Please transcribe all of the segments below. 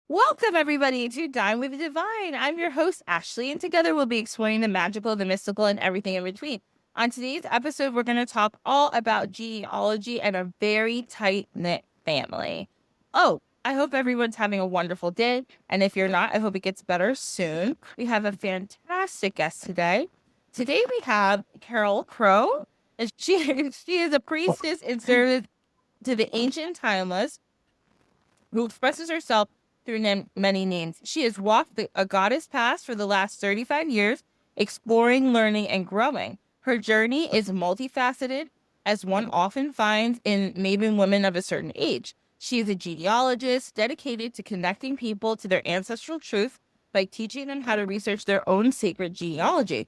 Welcome, everybody, to Dine with Divine. I'm your host, Ashley, and together we'll be exploring the magical, the mystical, and everything in between. On today's episode, we're going to talk all about genealogy and a very tight-knit family. Oh, I hope everyone's having a wonderful day, and if you're not, I hope it gets better soon. We have a fantastic guest today. Today we have Cairelle Crow, and she is a priestess in service to the ancient timeless who expresses herself through many names. She has walked a goddess path for the last 35 years, exploring, learning, and growing. Her journey is multifaceted, as one often finds in maven women of a certain age. She is a genealogist dedicated to connecting people to their ancestral truth by teaching them how to research their own sacred genealogy.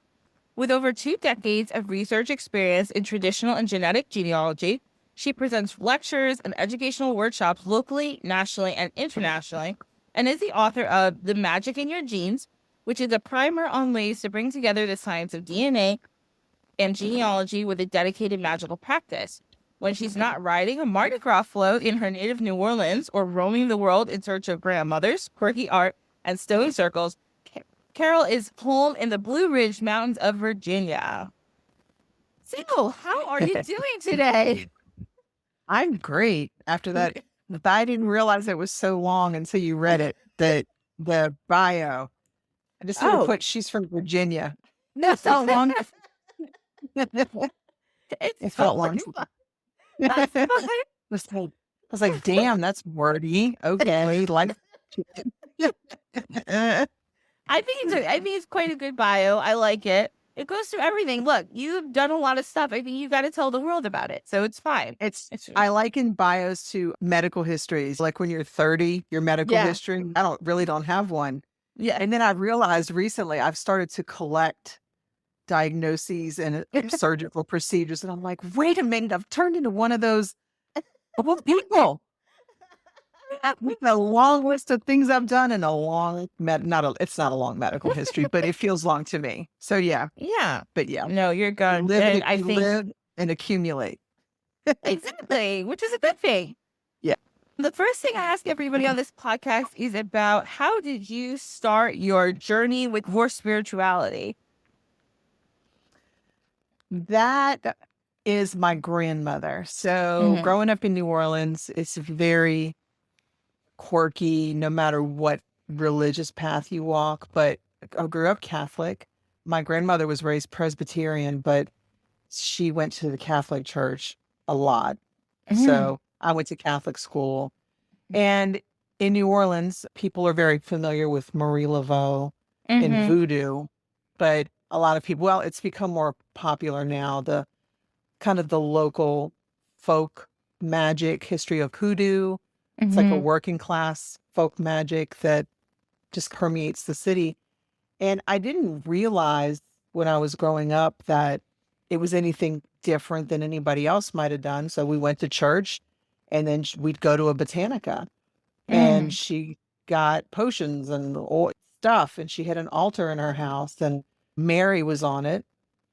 With over 2 decades of research experience in traditional and genetic genealogy, she presents lectures and educational workshops locally, nationally, and internationally, and is the author of The Magic in Your Genes, which is a primer on ways to bring together the science of DNA and genealogy with a dedicated magical practice. When she's not riding a Mardi Gras float in her native New Orleans or roaming the world in search of grandmothers, quirky art, and stone circles, Cairelle is home in the Blue Ridge Mountains of Virginia. So, how are you doing today? I'm great. After that, but I didn't realize it was so long until you read it, that the bio. I just sort of put, she's from Virginia. No, It felt long. It It felt long. That's fine. I was like, damn, that's wordy. Okay. Like, I think it's quite a good bio. I like it. It goes through everything. Look, you've done a lot of stuff. I think you got to tell the world about it. So it's fine. I liken bios to medical histories. Like when you're 30, your medical history. I don't have one. Yeah. And then I realized recently I've started to collect diagnoses and surgical procedures. And I'm like, wait a minute, I've turned into one of those people. With a long list of things I've done and a long, it's not a long medical history, but it feels long to me. So yeah. Yeah. But yeah. No, you're good. Live and accumulate. Exactly, which is a good thing. Yeah. The first thing I ask everybody on this podcast is about how did you start your journey with your spirituality? That is my grandmother. So growing up in New Orleans, it's very quirky no matter what religious path you walk. But I grew up Catholic. My grandmother was raised Presbyterian, but she went to the Catholic church a lot. So I went to Catholic school. And in New Orleans, people are very familiar with Marie Laveau and voodoo. But a lot of people, well, it's become more popular now. The kind of the local folk magic history of hoodoo. It's like a working class folk magic that just permeates the city. And I didn't realize when I was growing up that it was anything different than anybody else might have done. So we went to church and then we'd go to a botanica and Mm, she got potions and stuff. And she had an altar in her house and Mary was on it,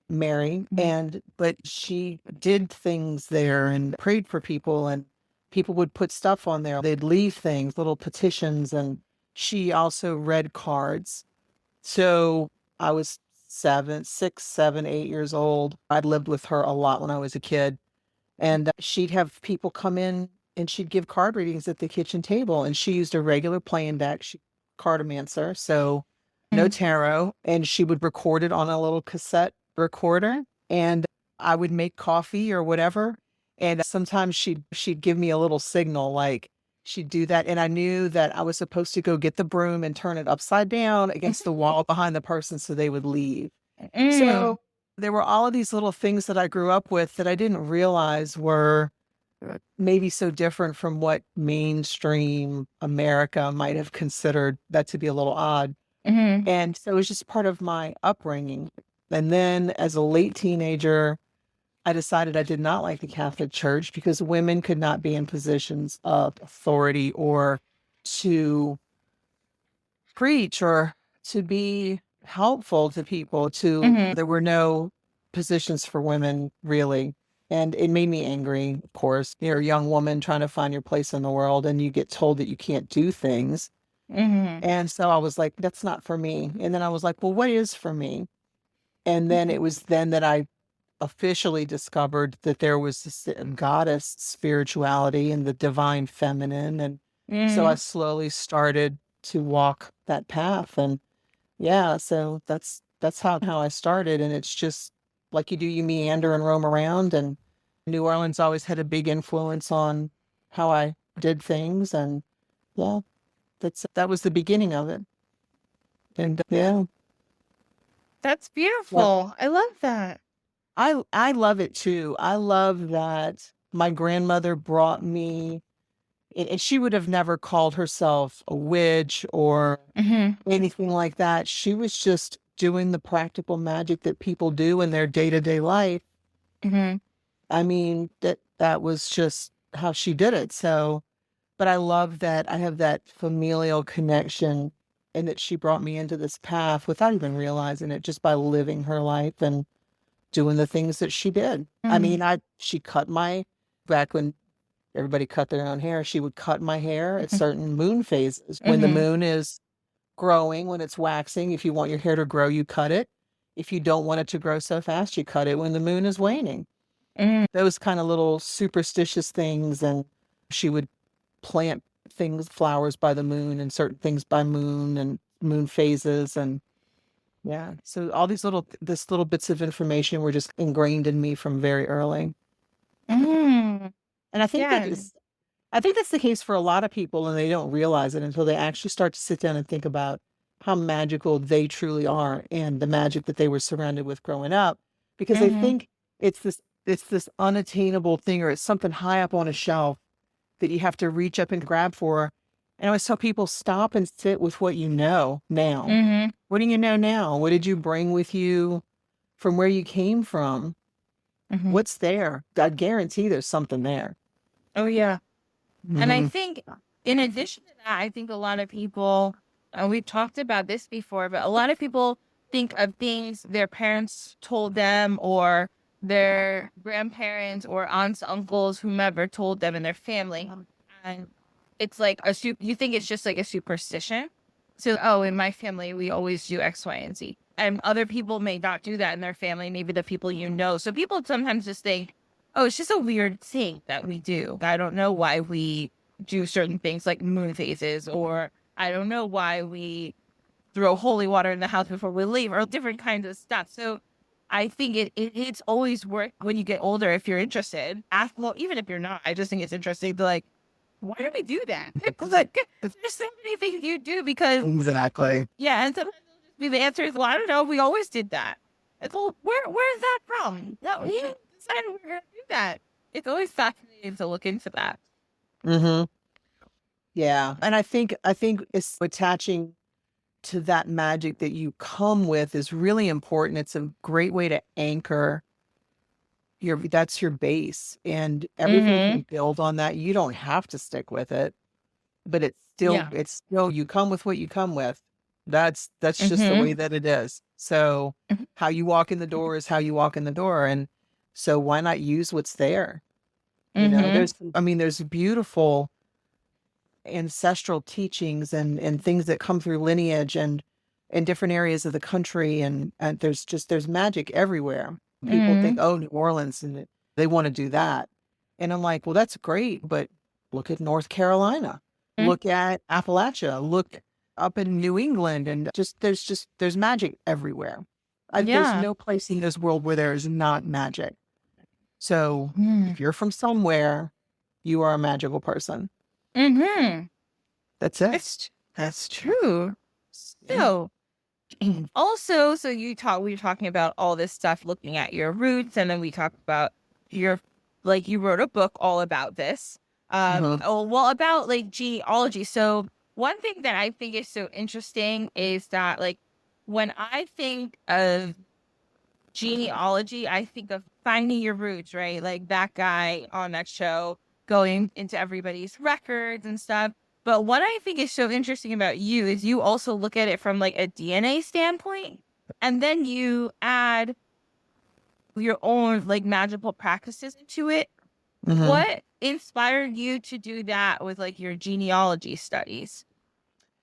Mary. mm, But she did things there and prayed for people and people would put stuff on there. They'd leave things, little petitions. And she also read cards. So I was 8 years old. I'd lived with her a lot when I was a kid. And she'd have people come in and she'd give card readings at the kitchen table. And she used a regular playing deck, she cartomancer, so no mm, tarot. And she would record it on a little cassette recorder. And I would make coffee or whatever. And sometimes she'd give me a little signal like she'd do that. And I knew that I was supposed to go get the broom and turn it upside down against the wall behind the person so they would leave. mm, So there were all of these little things that I grew up with that I didn't realize were maybe so different from what mainstream America might have considered that to be a little odd. mm, And so it was just part of my upbringing. And then as a late teenager, I decided I did not like the Catholic Church because women could not be in positions of authority or to preach or to be helpful to people. mm, There were no positions for women really. And it made me angry, of course. You're a young woman trying to find your place in the world and you get told that you can't do things. mm, And so I was like, that's not for me. And then I was like, well, what is for me? And then it was then that I officially discovered that there was this goddess spirituality and the divine feminine. And so I mm. slowly started to walk that path. And yeah, so that's how I started. And it's just like you do, you meander and roam around. And New Orleans always had a big influence on how I did things. And yeah, that was the beginning of it. And yeah, That's well, beautiful. I love that. I love it too. I love that my grandmother brought me, and she would have never called herself a witch or Mm, anything like that. She was just doing the practical magic that people do in their day-to-day life. mm, I mean, that was just how she did it. So, but I love that I have that familial connection and that she brought me into this path without even realizing it, just by living her life and doing the things that she did. I mm, mean, she cut my, back when everybody cut their own hair, she would cut my hair at mm, certain moon phases. When the mm, moon is growing, when it's waxing, if you want your hair to grow, you cut it. If you don't want it to grow so fast, you cut it when the moon is waning. mm. Those kind of little superstitious things. And she would plant things, flowers by the moon and certain things by moon and moon phases. And yeah, so all this little bits of information were just ingrained in me from very early. Mm. And Yeah. I think that's the case for a lot of people and they don't realize it until they actually start to sit down and think about how magical they truly are and the magic that they were surrounded with growing up. Because they Mm, think it's this unattainable thing or it's something high up on a shelf that you have to reach up and grab for. And I always tell people stop and sit with what you know now. mm, What do you know now? What did you bring with you from where you came from? mm. What's there? I guarantee there's something there. Oh, yeah. And I Hmm. think, in addition to that, I think a lot of people, and we've talked about this before, but a lot of people think of things their parents told them or their grandparents or aunts, uncles, whomever told them in their family. And it's like you think it's just like a superstition. So, oh, in my family, we always do X, Y, and Z. And other people may not do that in their family, maybe the people you know. So people sometimes just think, oh, it's just a weird thing that we do. I don't know why we do certain things like moon phases, or I don't know why we throw holy water in the house before we leave, or different kinds of stuff. So I think it's always worth when you get older, if you're interested. Ask, well, even if you're not, I just think it's interesting to like, why do we do that? Because like, there's so many things you do because Exactly. yeah, and sometimes it'll just be the answer is, well, I don't know, we always did that. It's well, where's that from? No, we decided we're gonna do that. It's always fascinating to look into that. Hmm. Yeah. And I think it's attaching to that magic that you come with is really important. It's a great way to anchor that's your base, and everything Mm-hmm. can build on that. You don't have to stick with it, but Yeah. it's still, you come with what you come with. That's just the Mm-hmm. way that it is. So how you walk in the door is how you walk in the door. And so why not use what's there? Mm-hmm. There's beautiful ancestral teachings and things that come through lineage and in different areas of the country. And there's magic everywhere. People think, Mm-hmm. oh, New Orleans, and they want to do that. And I'm like, well, that's great, but look at North Carolina, look at Appalachia, look up in New England, and there's magic everywhere. There's Yeah. no place in this world where there is not magic. So Mm. if you're from somewhere, you are a magical person. Mm-hmm. That's it. That's true. Yeah. So also, so we were talking about all this stuff, looking at your roots, and then we talked about your, like, you wrote a book all about this. Mhm. Oh, well, about like genealogy. So one thing that I think is so interesting is that, like, when I think of genealogy, I think of finding your roots, right? Like that guy on that show going into everybody's records and stuff. But what I think is so interesting about you is you also look at it from like a DNA standpoint, and then you add your own like magical practices into it. Mhm. What inspired you to do that with like your genealogy studies,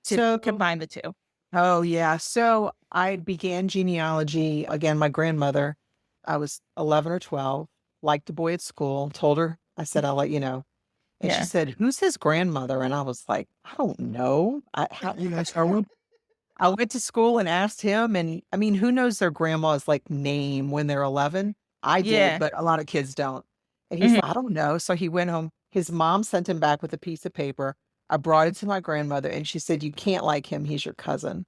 to So, combine the two? oh yeah. So I began genealogy again. My grandmother, I was 11 or 12, liked a boy at school, told her, I said, I'll let you know. And she Yeah. said, who's his grandmother? And I was like, I don't know. I went to school and asked him. And I mean, who knows their grandma's like name when they're 11? I did, Yeah. but a lot of kids don't. And he's Mhm. like, I don't know. So he went home. His mom sent him back with a piece of paper. I brought it to my grandmother and she said, you can't like him. He's your cousin.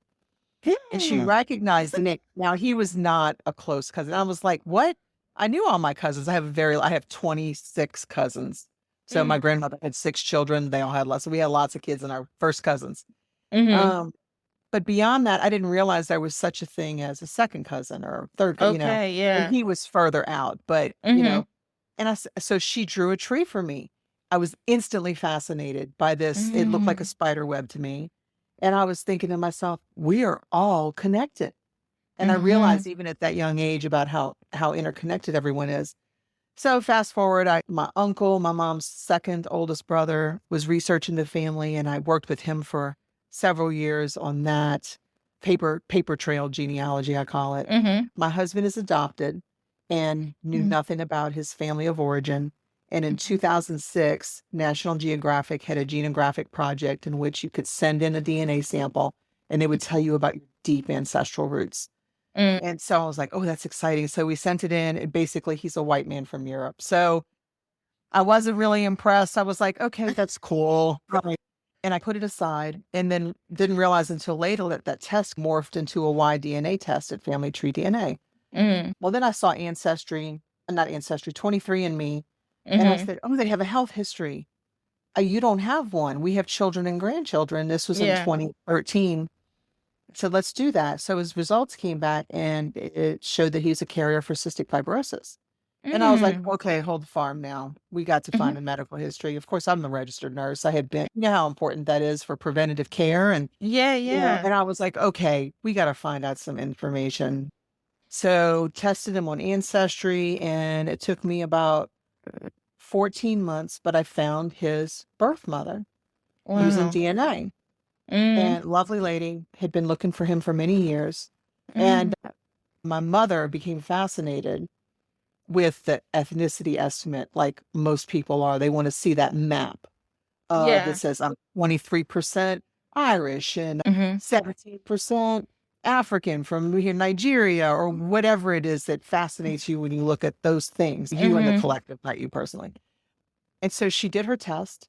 And she recognized Nick. Now he was not a close cousin. I was like, what? I knew all my cousins. I have 26 cousins. So my Mhm. grandmother had 6 children. They all had lots. So we had lots of kids in our first cousins. Mhm. Um, but beyond that, I didn't realize there was such a thing as a second cousin or third, Okay. and Yeah. he was further out. But, Mhm. and so she drew a tree for me. I was instantly fascinated by this. It looked like a Mm. spider web to me. And I was thinking to myself, we are all connected. And I Mhm. realized even at that young age about how interconnected everyone is. So fast forward, my uncle, my mom's second oldest brother, was researching the family, and I worked with him for several years on that paper trail genealogy, I call it. Mhm. My husband is adopted and knew Mhm. nothing about his family of origin. And in 2006, National Geographic had a genographic project in which you could send in a DNA sample and it would tell you about your deep ancestral roots. Mm. And so I was like, oh, that's exciting. So we sent it in, and basically he's a white man from Europe. So I wasn't really impressed. I was like, okay, that's cool. Right. And I put it aside and then didn't realize until later that that test morphed into a Y-DNA test at Family Tree DNA. Mm. Well, then I saw not Ancestry, 23andMe. And I Mhm. said, oh, they have a health history. You don't have one. We have children and grandchildren. This was in Yeah. 2013. So let's do that. So his results came back and it showed that he's a carrier for cystic fibrosis. And I was like, Mm. okay, hold the farm now. We got to Mhm. find a medical history. Of course, I'm the registered nurse. I had been, you know how important that is for preventative care. And, Yeah. Yeah. and I was like, okay, we got to find out some information. So tested him on Ancestry and it took me about 14 months, but I found his birth mother using Wow. DNA. Mm. And lovely lady had been looking for him for many years. Mm. And my mother became fascinated with the ethnicity estimate, like most people are. They want to see that map that Yeah. says I'm 23% Irish and Mhm. 17% African from here, Nigeria, or whatever it is that fascinates you when you look at those things, you and the Mhm. collective, not you personally. And so she did her test,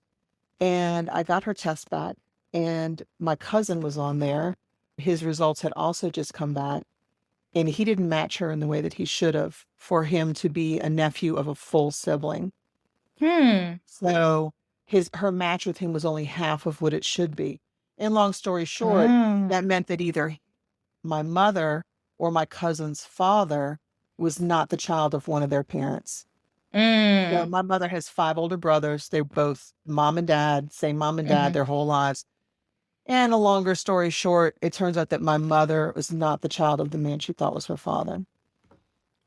and I got her test back, and my cousin was on there. His results had also just come back, and he didn't match her in the way that he should have for him to be a nephew of a full sibling. Hmm. So her match with him was only half of what it should be. And long story short, Oh. that meant that either my mother or my cousin's father was not the child of one of their parents. So Mm. my mother has 5 older brothers. They're both mom and dad, same mom and dad Mhm. their whole lives. And a longer story short, it turns out that my mother was not the child of the man she thought was her father.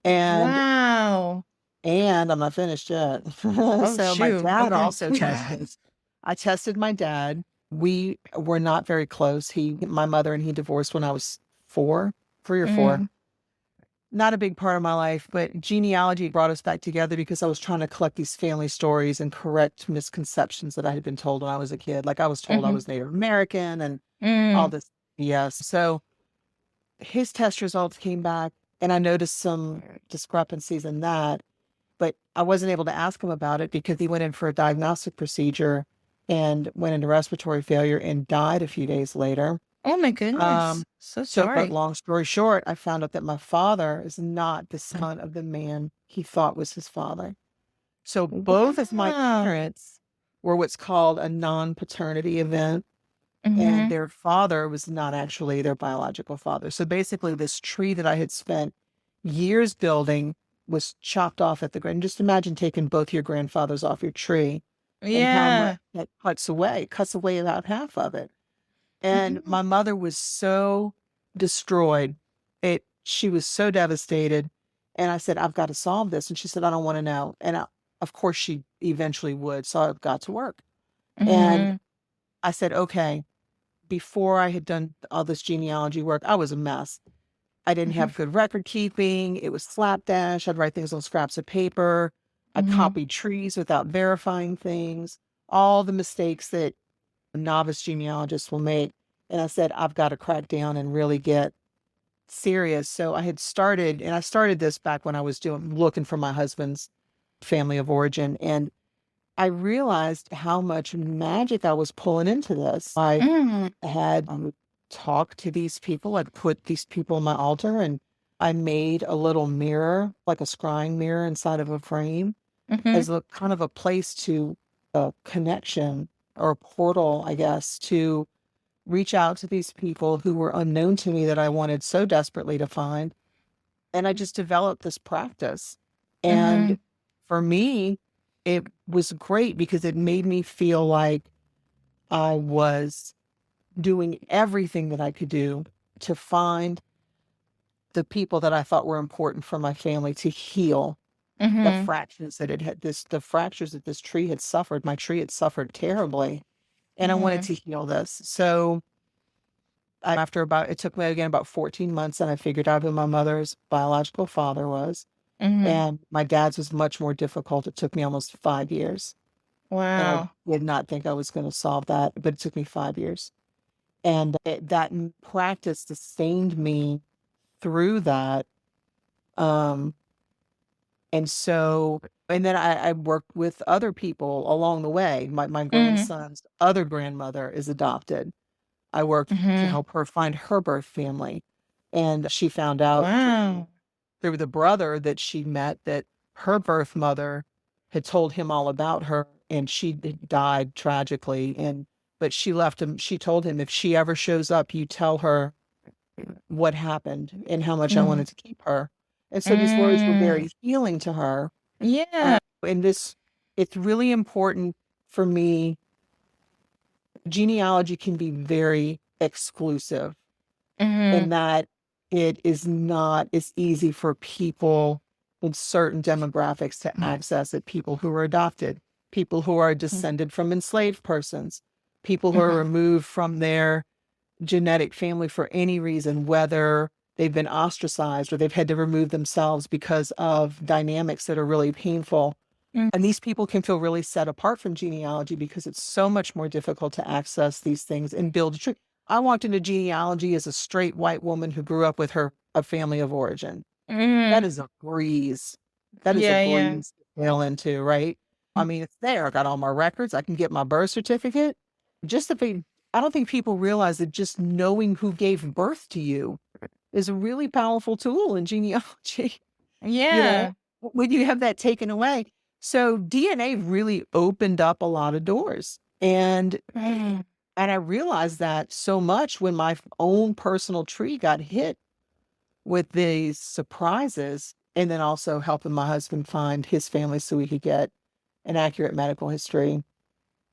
And Wow. I'm not finished yet. Oh, So my shoot. dad Okay. also tested. I tested my dad. We were not very close. My mother and he divorced when I was 4, 3 or 4. Mhm. Not a big part of my life, but genealogy brought us back together because I was trying to collect these family stories and correct misconceptions that I had been told when I was a kid. Like I was told I Mhm. was Native American and all Mm. this. Yes. So his test results came back and I noticed some discrepancies in that, but I wasn't able to ask him about it because he went in for a diagnostic procedure and went into respiratory failure and died a few days later. Oh my goodness. So But sorry. long story short, I found out that my father is not the son of the man he thought was his father. So both of my Wow. parents were what's called a non-paternity event, and Mhm. their father was not actually their biological father. So basically, this tree that I had spent years building was chopped off at the ground. Just imagine taking both your grandfathers off your tree and how much Yeah. that cuts away about half of it. And Mhm. my mother was so destroyed. She was so devastated. And I said, I've got to solve this. And she said, I don't want to know. Of course, she eventually would. So I got to work. And Mhm. I said, okay, before I had done all this genealogy work, I was a mess. I didn't Mhm. have good record keeping. It was slapdash. I'd write things on scraps of paper. I Mhm. copied trees without verifying things, all the mistakes that novice genealogists will make. And I said, I've got to crack down and really get serious. So I started this back when I was looking for my husband's family of origin. And I realized how much magic I was pulling into this. I Mm. had talked to these people. I'd put these people on my altar and I made a little mirror, like a scrying mirror inside of a frame Mhm. as a kind of a place to a connection or a portal, I guess, to reach out to these people who were unknown to me that I wanted so desperately to find. And I just developed this practice. And Mhm. for me, it was great because it made me feel like I was doing everything that I could do to find the people that I thought were important for my family to heal Mhm. the fractures that this tree had suffered. My tree had suffered terribly, and I wanted Mhm. to heal this. So it took me again about 14 months and I figured out who my mother's biological father was. Mhm. And my dad's was much more difficult. It took me almost 5 years. And I Wow. did not think I was going to solve that, but it took me 5 years. And practice sustained me through that. Um, and so, and then I worked with other people along the way. My Mhm. grandson's other grandmother is adopted. I worked to Mhm. help her find her birth family. And she found out Wow. through the brother that she met that her birth mother had told him all about her and she had died tragically. But she left him, she told him, if she ever shows up, you tell her what happened and how much I Mhm. wanted to keep her. And so these words were Mm. very healing to her. Yeah. And it's really important for me. Genealogy can be very exclusive Mhm. in that it is not as easy for people in certain demographics to access it. People who are adopted, people who are descended from enslaved persons, people who are Mhm. removed from their genetic family for any reason, whether they've been ostracized or they've had to remove themselves because of dynamics that are really painful. Mm. And these people can feel really set apart from genealogy because it's so much more difficult to access these things and build a tree. I walked into genealogy as a straight white woman who grew up with a family of origin. That Mhm. is a breeze. That is a Yeah, yeah. breeze to sail into, right? I mean, it's there. I got all my records. I can get my birth certificate. Just if they, I don't think people realize that just knowing who gave birth to you is a really powerful tool in genealogy. You know, Yeah. when you have that taken away. So DNA really opened up a lot of doors. And Mm. And I realized that so much when my own personal tree got hit with these surprises, and then also helping my husband find his family so we could get an accurate medical history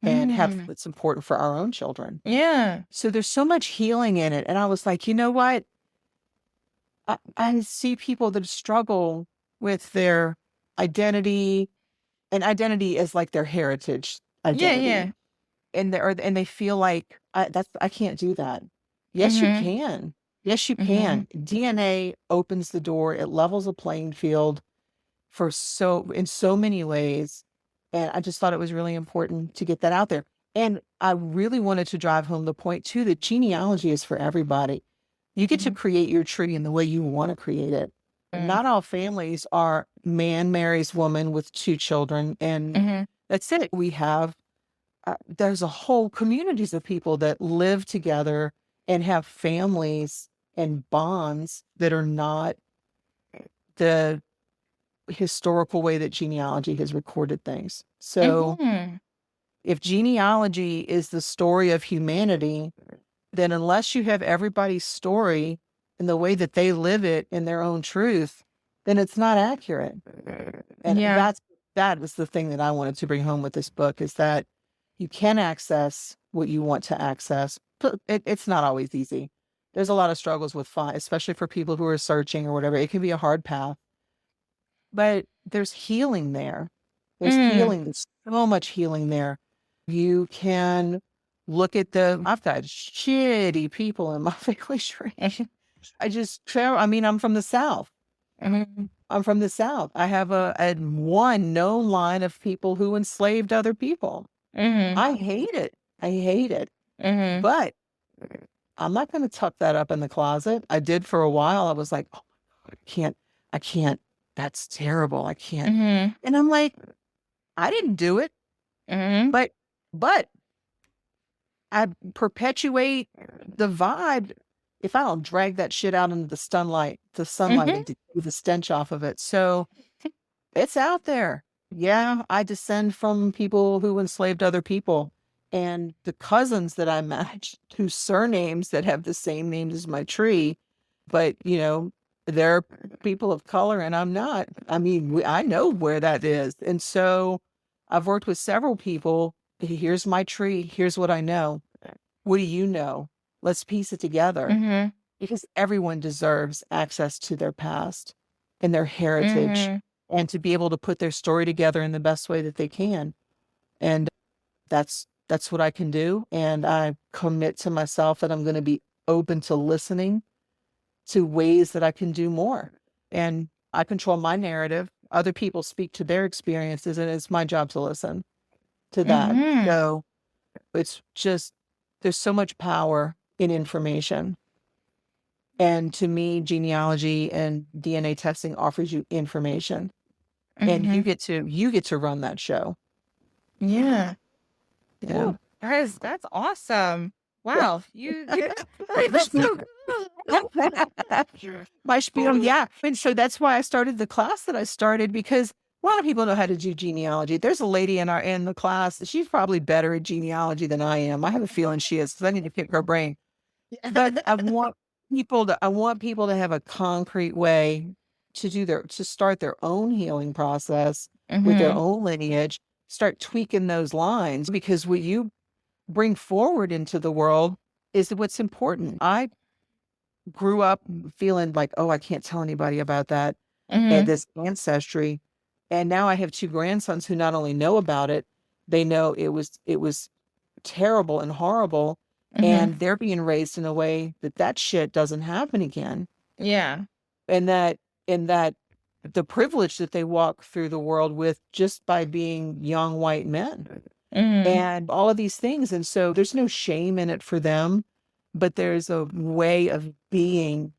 and have Mm. what's important for our own children. Yeah. So there's so much healing in it. And I was like, you know what? I see people that struggle with their identity, and identity is like their heritage Yeah, identity. yeah. And they feel like I can't do that. Yes, you Mhm. can. Yes, you Mhm. can. DNA opens the door. It levels a playing field in so many ways. And I just thought it was really important to get that out there. And I really wanted to drive home the point too that genealogy is for everybody. You get to Mhm. create your tree in the way you want to create it. Not all families are man marries woman with 2 children, and Mhm. that's it. We have there's a whole communities of people that live together and have families and bonds that are not the historical way that genealogy has recorded things. So Mhm. if genealogy is the story of humanity, then unless you have everybody's story and the way that they live it in their own truth, then it's not accurate. And Yeah. that was the thing that I wanted to bring home with this book, is that you can access what you want to access, but it's not always easy. There's a lot of struggles with especially for people who are searching or whatever. It can be a hard path, but there's healing there. There's Mm. healing. There's so much healing there. You can look at I've got shitty people in my family tree. I mean, I'm from the South. Mhm. I'm from the South. I have a one known line of people who enslaved other people. Mhm. I hate it. I hate it. Mhm. But I'm not going to tuck that up in the closet. I did for a while. I was like, oh my God, I can't, that's terrible. I can't. Mhm. And I'm like, I didn't do it, Mhm. but, but I perpetuate the vibe if I don't drag that shit out into the sunlight Mhm. and to keep the stench off of it. So it's out there. Yeah, I descend from people who enslaved other people. And the cousins that I matched, whose surnames that have the same names as my tree, but they're people of color and I'm not. I mean, I know where that is. And so I've worked with several people. Here's my tree. Here's what I know. What do you know? Let's piece it together, Mhm. because everyone deserves access to their past and their heritage, Mhm. and to be able to put their story together in the best way that they can. And that's what I can do. And I commit to myself that I'm going to be open to listening to ways that I can do more. And I control my narrative. Other people speak to their experiences, and it's my job to listen to that. Mhm. So it's just, there's so much power in information. And to me, genealogy and DNA testing offers you information, and Mhm. you get to run that show. Yeah. Yeah. Ooh, that's awesome. Yeah. Wow. That's so My spiel, yeah. And so that's why I started the class that I started, because a lot of people know how to do genealogy. There's a lady in the class. She's probably better at genealogy than I am. I have a feeling she is, because I need to pick her brain. But I want people to have a concrete way to start their own healing process with their Mhm. own lineage, start tweaking those lines, because what you bring forward into the world is what's important. I grew up feeling like, oh, I can't tell anybody about that and Mhm. this ancestry. And now I have 2 grandsons who not only know about it, they know it was terrible and horrible, Mhm. and they're being raised in a way that that shit doesn't happen again. Yeah. And that the privilege that they walk through the world with just by being young white men Mhm. and all of these things. And so there's no shame in it for them, but there's a way of being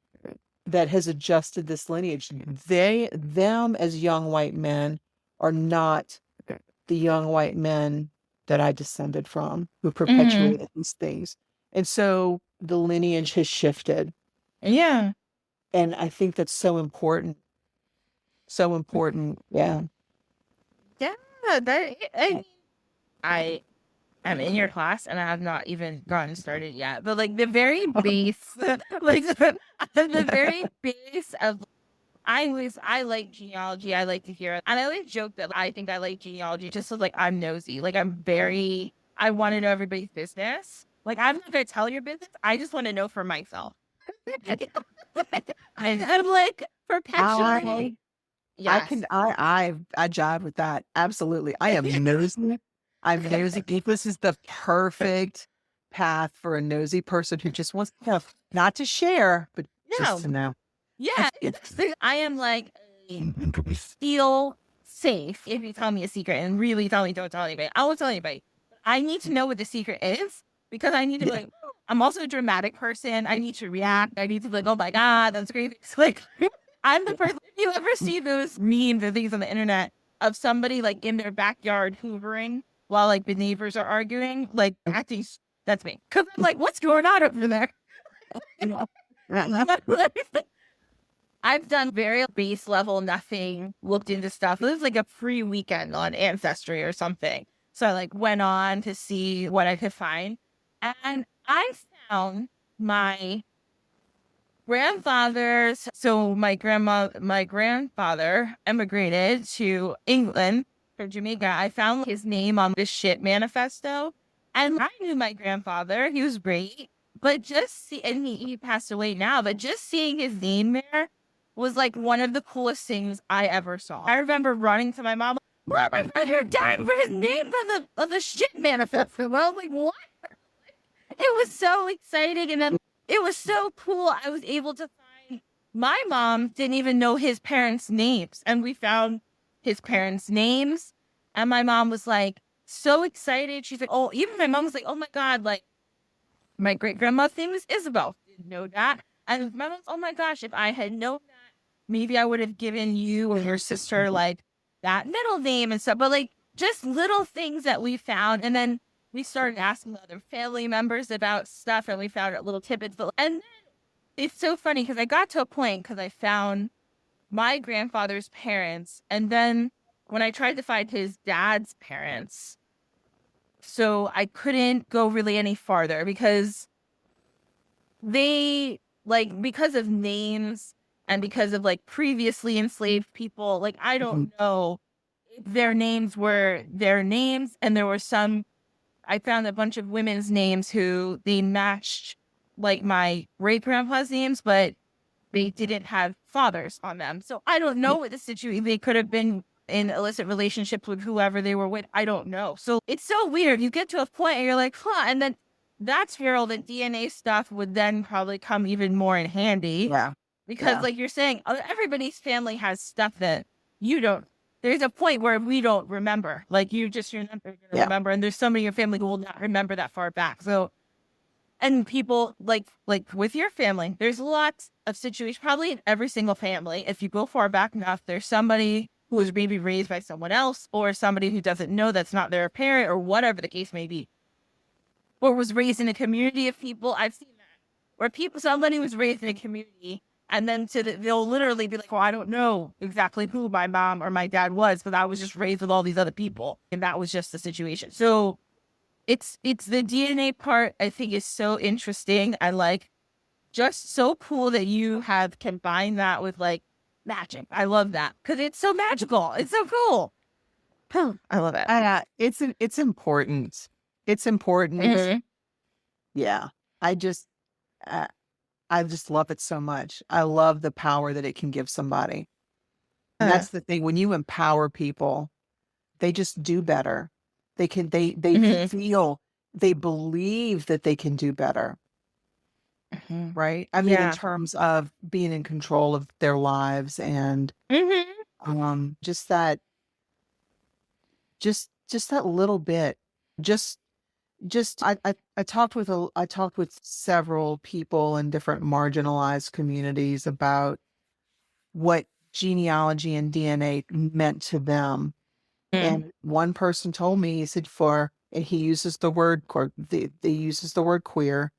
that has adjusted this lineage. Them as young white men are not the young white men that I descended from, who Mhm. perpetuated these things. And so the lineage has shifted. Yeah. And I think that's so important. So important. Yeah. Yeah. That I mean, I I'm in your class and I have not even gotten started yet. But like the very base, like the very base of I like genealogy. I like to hear it. And I always joke that I think I like genealogy just so like I'm nosy. Like I want to know everybody's business. Like I'm not gonna tell your business. I just want to know for myself. I'm like I perpetually. I Yes. can I jive with that. Absolutely. I am nosy. I'm nosy. This is the perfect path for a nosy person who just wants to know, not to share, but just No. to know. Yeah. I am like feel safe if you tell me a secret and really tell me don't tell anybody. I won't tell anybody. I need to know what the secret is because I need to be Yeah. like, I'm also a dramatic person. I need to react. I need to be like, oh my God, that's great. It's like I'm the person. If you ever see those memes or things on the internet of somebody like in their backyard hoovering while like the neighbors are arguing, like acting, that's me. Cause I'm like, what's going on over there? I've done very base level, nothing, looked into stuff. It was like a free weekend on Ancestry or something. So I like went on to see what I could find. And I found my grandfather's, so my grandfather emigrated to England from Jamaica. I found his name on this ship manifesto. And I knew my grandfather. He was great. But just see, and he passed away now, but just seeing his name there was like one of the coolest things I ever saw. I remember running to my mom, "Mom, my brother died for his name on the ship manifesto." I was like, what? It was so exciting. And then it was so cool. I was able to find my mom didn't even know his parents' names. And we found his parents' names. And my mom was like so excited. She's like, oh, even my mom was like, oh my God, like my great grandma's name is Isabel. Didn't know that. And my mom's, oh my gosh, if I had known that, maybe I would have given you or your sister like that middle name and stuff. But like just little things that we found. And then we started asking other family members about stuff and we found out little tidbits. And then it's so funny because I got to a point because I found my grandfather's parents. And then when I tried to find his dad's parents, so I couldn't go really any farther because they like because of names and because of like previously enslaved people, like I don't know if their names were their names. And there were some I found a bunch of women's names who they matched like my great grandpa's names, but they didn't have fathers on them. So I don't know what the situation, they could have been in illicit relationships with whoever they were with. I don't know. So it's so weird. You get to a point and you're like, huh. And then that's where all the DNA stuff would then probably come even more in handy. Yeah. Because like you're saying, everybody's family has stuff that you don't. There's a point where we don't remember. Like you're not going to remember. And there's somebody in your family who will not remember that far back. So, and people like with your family, there's lots of situations, probably in every single family. If you go far back enough, there's somebody who was maybe raised by someone else or somebody who doesn't know that's not their parent or whatever the case may be. Or was raised in a community of people. I've seen that where somebody was raised in a community and then they'll literally be like, well, I don't know exactly who my mom or my dad was, but I was just raised with all these other people. And that was just the situation. So it's the DNA part I think is so interesting and like just so cool that you have combined that with like magic. I love that because it's so magical. It's so cool. I love it. It's important. It's important. Mhm. Yeah. I just I just love it so much. I love the power that it can give somebody. And that's the thing. When you empower people, they just do better. They feel, they believe that they can do better. Right? I mean, in terms of being in control of their lives and just that little bit. I talked with several people in different marginalized communities about what genealogy and DNA meant to them. And one person told me, he said, and he uses the word, they uses the word queer.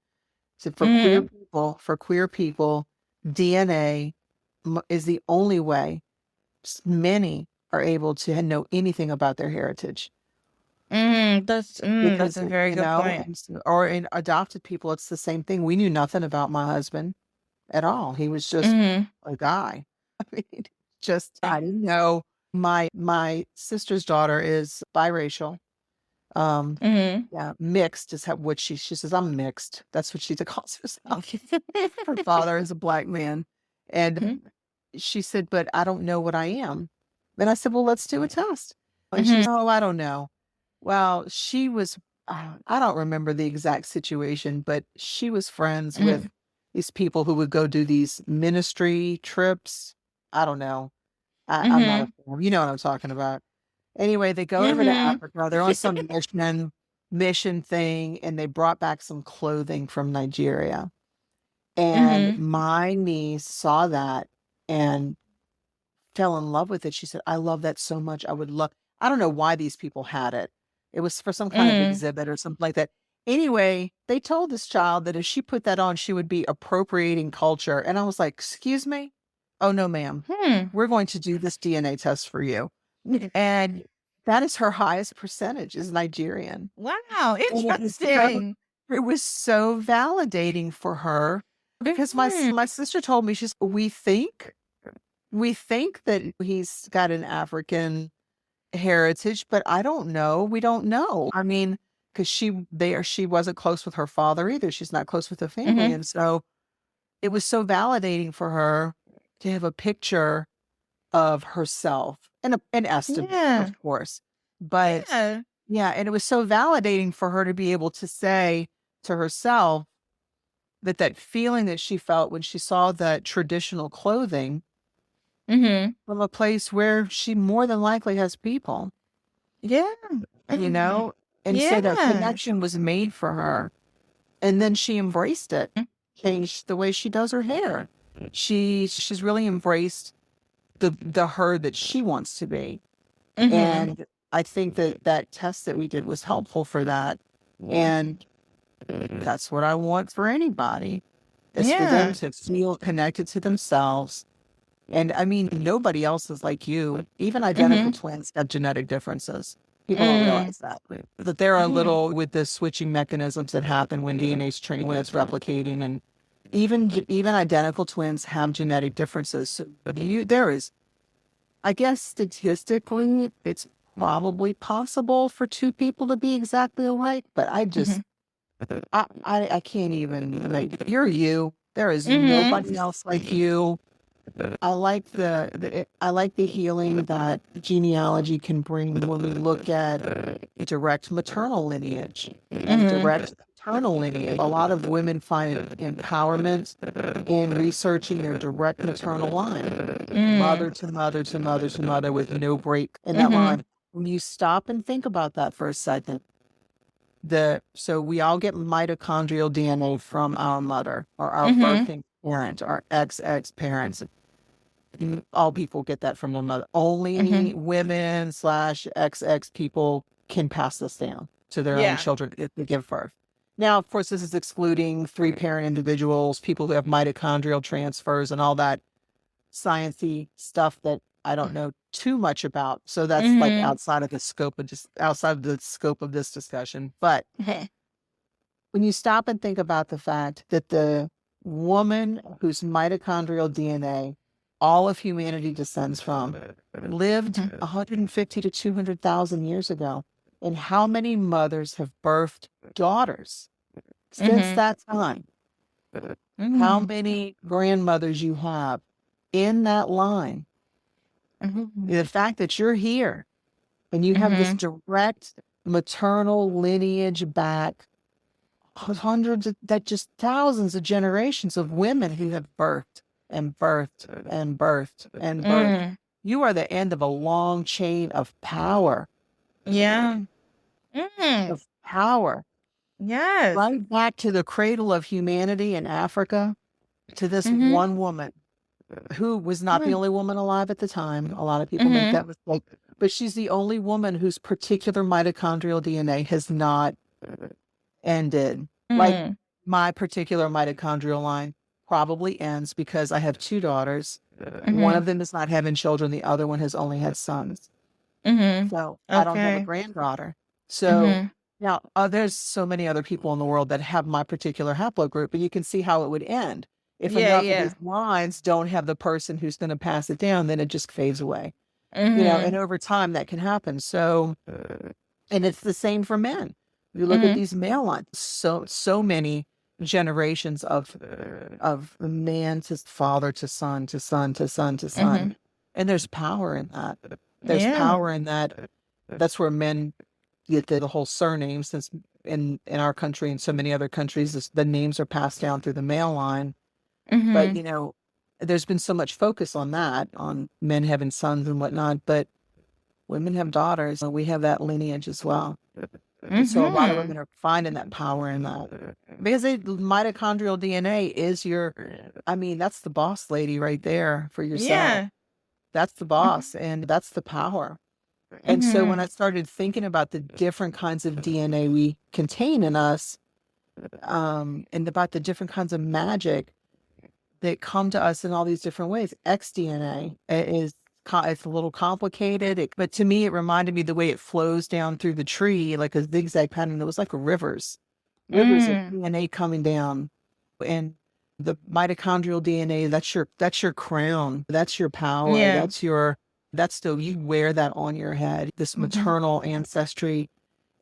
He said, for queer people, DNA is the only way many are able to know anything about their heritage. That's because, a very good point. or in adopted people, it's the same thing. We knew nothing about my husband at all. He was just Mhm. a guy. I mean, just I didn't know. My sister's daughter is biracial. Um, Mhm. yeah, mixed is what she says. I'm mixed. That's what she calls herself. Her father is a black man, and she said, "But I don't know what I am." And I said, "Well, let's do a test." And she Mhm. said, "Oh, I don't know." Well, she was. I don't remember the exact situation, but she was friends with Mhm. these people who would go do these ministry trips. I don't know. I'm not a Mhm. fan. You know what I'm talking about. Anyway, they go over to Mhm. Africa. They're on some mission thing, and they brought back some clothing from Nigeria. And Mhm. my niece saw that and fell in love with it. She said, "I love that so much. I would love." I don't know why these people had it. It was for some kind of Mhm. exhibit or something like that. Anyway, they told this child that if she put that on, she would be appropriating culture. And I was like, "Excuse me? Oh, no, ma'am. Hmm. We're going to do this DNA test for you." And that is her highest percentage is Nigerian. Wow, And interesting. it was so validating for her because Mhm. my sister told me, she's, we think that he's got an African heritage, but I don't know. We don't know. I mean, because she wasn't close with her father either. She's not close with her family. Mhm. And so it was so validating for her to have a picture of herself and an estimate, Yeah. of course. But Yeah. yeah, and it was so validating for her to be able to say to herself that that feeling that she felt when she saw that traditional clothing Mhm. from a place where she more than likely has people, Yeah. you know? And so that Yeah. connection was made for her. And then she embraced it, changed the way she does her hair. She's really embraced the her that she wants to be. Mhm. And I think that that test that we did was helpful for that. And that's what I want for anybody, is for them Yeah. to feel connected to themselves. And I mean, nobody else is like you. Even identical Mhm. twins have genetic differences. People don't Mm. realize that. That there are Mhm. little with the switching mechanisms that happen when DNA is training, when it's replicating. And even identical twins have genetic differences. So there is, I guess statistically, it's probably possible for two people to be exactly alike, but Mhm. I can't even, like, you're you. There is Mhm. nobody else like you. I like I like the healing that genealogy can bring when we look at direct maternal lineage and Mhm. direct paternal lineage. A lot of women find empowerment in researching their direct maternal line, Mm. mother to mother to mother to mother, with no break in that Mhm. line. When you stop and think about that for a second, so we all get mitochondrial DNA from our mother or our Mhm. birthing parent, our XX parents. All people get that from their mother. Only Mhm. women slash XX people can pass this down to their own Yeah. children if they give birth. Now, of course, this is excluding three-parent individuals, people who have mitochondrial transfers and all that sciencey stuff that I don't know too much about. So that's like Mhm. outside of the scope of just outside of the scope of this discussion. But when you stop and think about the fact that the woman whose mitochondrial DNA all of humanity descends from lived Mhm. 150 to 200,000 years ago, and how many mothers have birthed daughters since Mhm. that time, how Mhm. many grandmothers you have in that line, Mhm. the fact that you're here and you have this Mhm. direct maternal lineage back hundreds of, that just thousands of generations of women who have birthed and birthed and birthed and birthed. Mm. You are the end of a long chain of power, Yeah. Mm. of power, Yes. right back to the cradle of humanity in Africa, to this Mhm. one woman who was not the Mm. only woman alive at the time. A lot of people make Mhm. that mistake, but she's the only woman whose particular mitochondrial DNA has not ended. Like, Mm. my particular mitochondrial line probably ends because I have two daughters. One Mhm. of them is not having children. The other one has only had sons. Mhm. So I don't have a Okay. granddaughter. So now there's so many other people in the world that have my particular haplogroup, but you can see how it would end. If Yeah, enough of yeah. these lines don't have the person who's going to pass it down, then it just fades away. And Mm-hmm. over time that can happen. So, and it's the same for men. You look at Mm-hmm. these male lines, so many generations of man to father to son to son to son to Mm-hmm. son. And there's power in that. There's Yeah. power in that. That's where men get the whole surname, since in our country and so many other countries, the names are passed down through the male line. But, Mm-hmm. there's been so much focus on that, on men having sons and whatnot, but women have daughters, and we have that lineage as well. And so a lot of Mm-hmm. women are finding that power in that, because mitochondrial DNA is that's the boss lady right there for yourself. Yeah. That's the boss, and that's the power. And so when Mm-hmm. I started thinking about the different kinds of DNA we contain in us, and about the different kinds of magic that come to us in all these different ways, xDNA it's a little complicated, but to me, it reminded me the way it flows down through the tree, like a zigzag pattern. It was like rivers of Mm. DNA coming down. And the mitochondrial DNA, that's your crown. That's your power. Yeah. You wear that on your head, this Mm-hmm. maternal ancestry.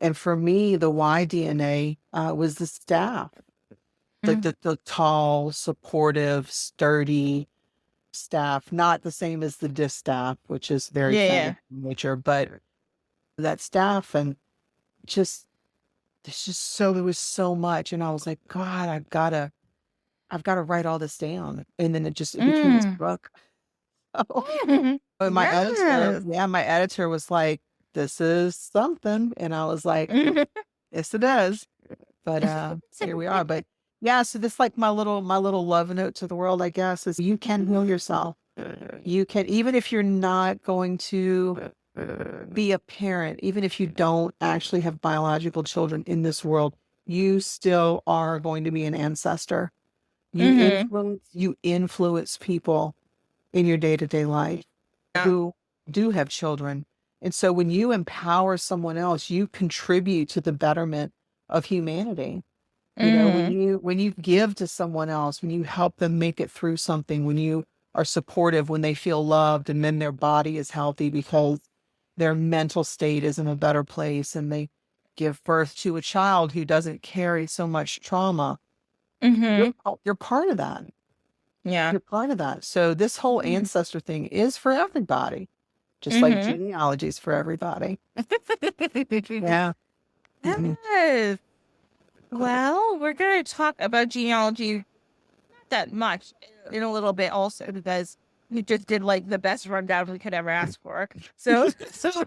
And for me, the Y DNA was the staff, like the tall, supportive, sturdy staff, not the same as the distaff, which is very Yeah, yeah. feminine in nature, but that staff. And just there was so much, and I was like, God, I've gotta write all this down. And then it became this Mm. book. Oh, Mm. but Yes. my editor was like, "This is something," and I was like, "Yes, it is." But here we are. But yeah, so this, like, my little love note to the world, I guess, is you can heal yourself. You can, even if you're not going to be a parent, even if you don't actually have biological children in this world, you still are going to be an ancestor. Mm-hmm. You influence people in your day-to-day life Yeah. who do have children. And so when you empower someone else, you contribute to the betterment of humanity. When Mm-hmm. you give to someone else, when you help them make it through something, when you are supportive, when they feel loved, and then their body is healthy because their mental state is in a better place, and they give birth to a child who doesn't carry so much trauma, Mm-hmm. you're part of that. Yeah. You're part of that. So this whole ancestor thing is for everybody, just like Mm-hmm. genealogy is for everybody. Yeah. Mhm. Yes. Well, we're going to talk about genealogy that much in a little bit also, because we just did like the best rundown we could ever ask for. So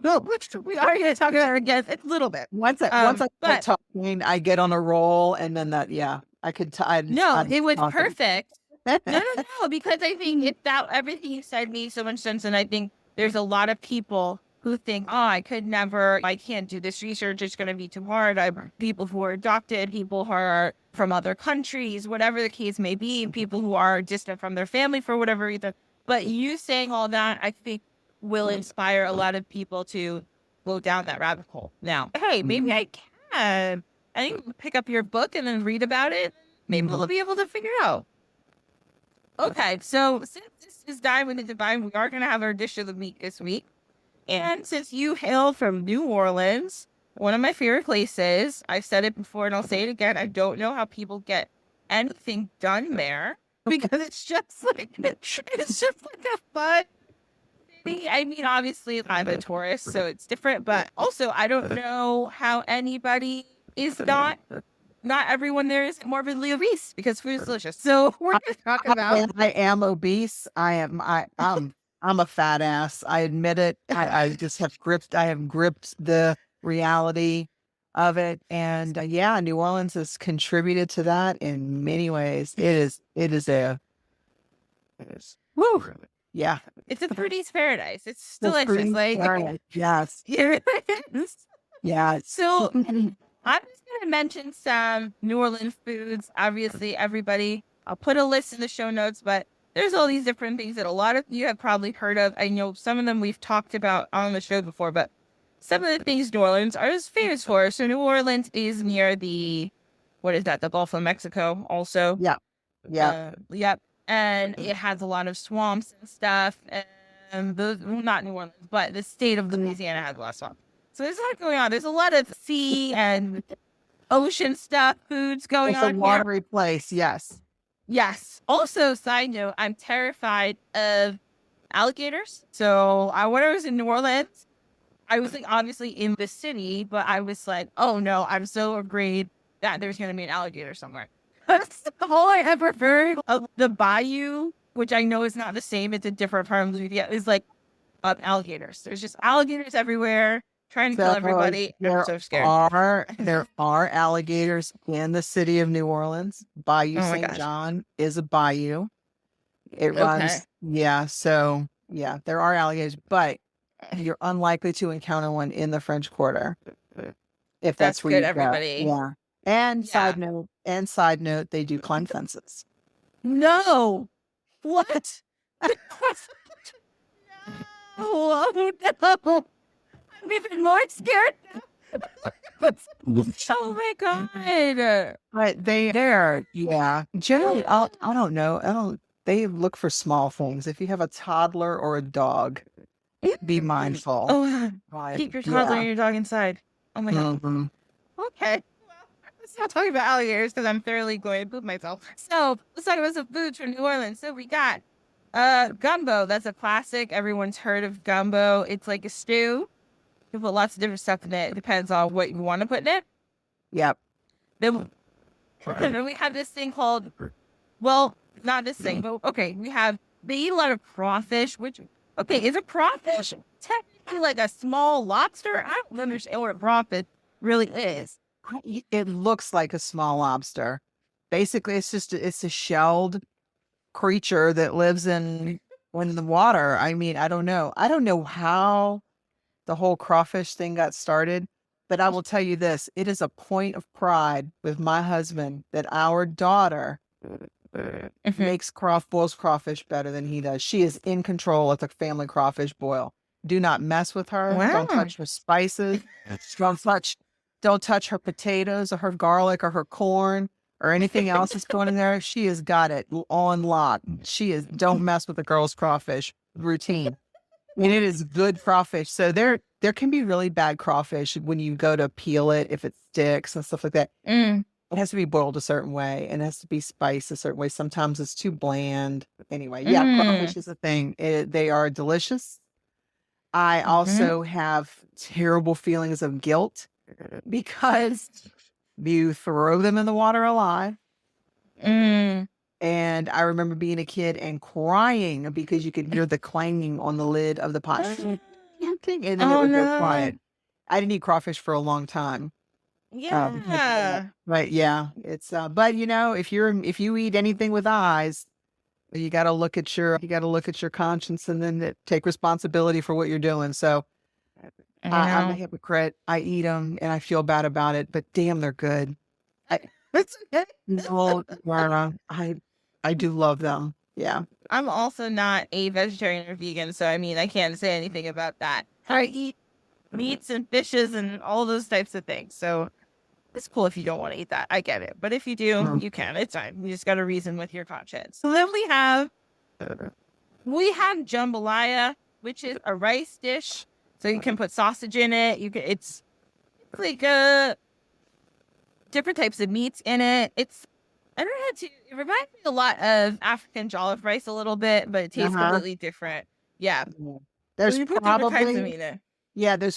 no, we are going to talk about it again a little bit. Once I start But talking, I get on a roll, and then yeah, I could, no, I'm it was talking. perfect. No, no, no, because I think everything you said made so much sense. And I think there's a lot of people who think, oh, I can't do this research. It's going to be too hard. People who are adopted, people who are from other countries, whatever the case may be, people who are distant from their family for whatever reason. But you saying all that, I think will inspire a lot of people to go down that rabbit hole. Now, hey, maybe I can. I think pick up your book and then read about it. Maybe we'll be able to figure out. Okay, so since this is Dine with the Divine, we are going to have our dish of the week this week. And since you hail from New Orleans, one of my favorite places, I've said it before and I'll say it again, I don't know how people get anything done there because it's just like a fun thing. I mean, obviously I'm a tourist, so it's different, but also I don't know how anybody is not everyone there is morbidly obese because food is delicious. So we're going to talk about. I am obese. I'm a fat ass. I admit it. I have gripped the reality of it. And yeah, New Orleans has contributed to that in many ways. It is. Woo. Yeah. It's a foodie's paradise. It's The delicious. fruity Like, carrot. Yes. yeah, it is. Yeah. So I'm just going to mention some New Orleans foods. Obviously, everybody, I'll put a list in the show notes, but there's all these different things that a lot of you have probably heard of. I know some of them we've talked about on the show before, but some of the things New Orleans is famous for. So New Orleans is near the, what is that? The Gulf of Mexico also. Yeah. Yeah. Yep. And it has a lot of swamps and stuff. And those, well, not New Orleans, but the state of Louisiana has a lot of swamps. So there's a lot going on. There's a lot of sea and ocean stuff, foods going It's a on here. watery place. Yes. Yes. Also, side note, I'm terrified of alligators. So when I was in New Orleans, I was like obviously in the city, but I was like, oh no, I'm so afraid that there's going to be an alligator somewhere. That's all I ever heard of the bayou, which I know is not the same. It's a different part of Louisiana. Is like alligators. There's just alligators everywhere trying to kill everybody. I'm so scared. There are alligators in the city of New Orleans. Bayou St. John is a bayou. It runs. Yeah. So yeah, there are alligators, but you're unlikely to encounter one in the French Quarter. If that's where good, you everybody. go. Yeah. And side note, they do climb fences. No. What? Oh no. I'm even more scared now. Oh my god. But they're generally I don't know. They look for small things. If you have a toddler or a dog, be mindful. Oh, keep your toddler and your dog inside. Oh my god. Mm-hmm. Okay. Let's not talk about alligators because I'm thoroughly going to poop myself. So let's talk about some foods from New Orleans. So we got gumbo. That's a classic. Everyone's heard of gumbo. It's like a stew. You put lots of different stuff in it. It depends on what you want to put in it. Yep. Then we have this thing called, well, not this thing, but okay, they eat a lot of crawfish, which, okay, is a crawfish technically like a small lobster? I don't understand what a crawfish really is. It looks like a small lobster. Basically, it's a shelled creature that lives in the water. I mean, I don't know how the whole crawfish thing got started, but I will tell you this: it is a point of pride with my husband that our daughter boils crawfish better than he does. She is in control of the family crawfish boil. Do not mess with her. Wow. Don't touch her spices. Don't touch her potatoes or her garlic or her corn or anything else that's going in there. She has got it on lock. Don't mess with the girl's crawfish routine. And it is good crawfish. So there can be really bad crawfish when you go to peel it, if it sticks and stuff like that. It has to be boiled a certain way and it has to be spiced a certain way. Sometimes it's too bland. Anyway, crawfish is a thing. They are delicious. I also have terrible feelings of guilt because you throw them in the water alive. And I remember being a kid and crying because you could hear the clanging on the lid of the pot. And then it would go quiet. I didn't eat crawfish for a long time. Yeah. But yeah, it's but if you eat anything with eyes, you got to look at your conscience and then take responsibility for what you're doing. So I'm a hypocrite. I eat them and I feel bad about it, but damn, they're good. No, I do love them. Yeah. I'm also not a vegetarian or vegan, so I mean, I can't say anything about that. I eat meats and fishes and all those types of things. So it's cool if you don't want to eat that. I get it. But if you do, you can. It's fine. You just got to reason with your conscience. So then we have jambalaya, which is a rice dish. So you can put sausage in it. It's like different types of meats in it. It reminds me a lot of African jollof rice a little bit, but it tastes completely different. Yeah. There's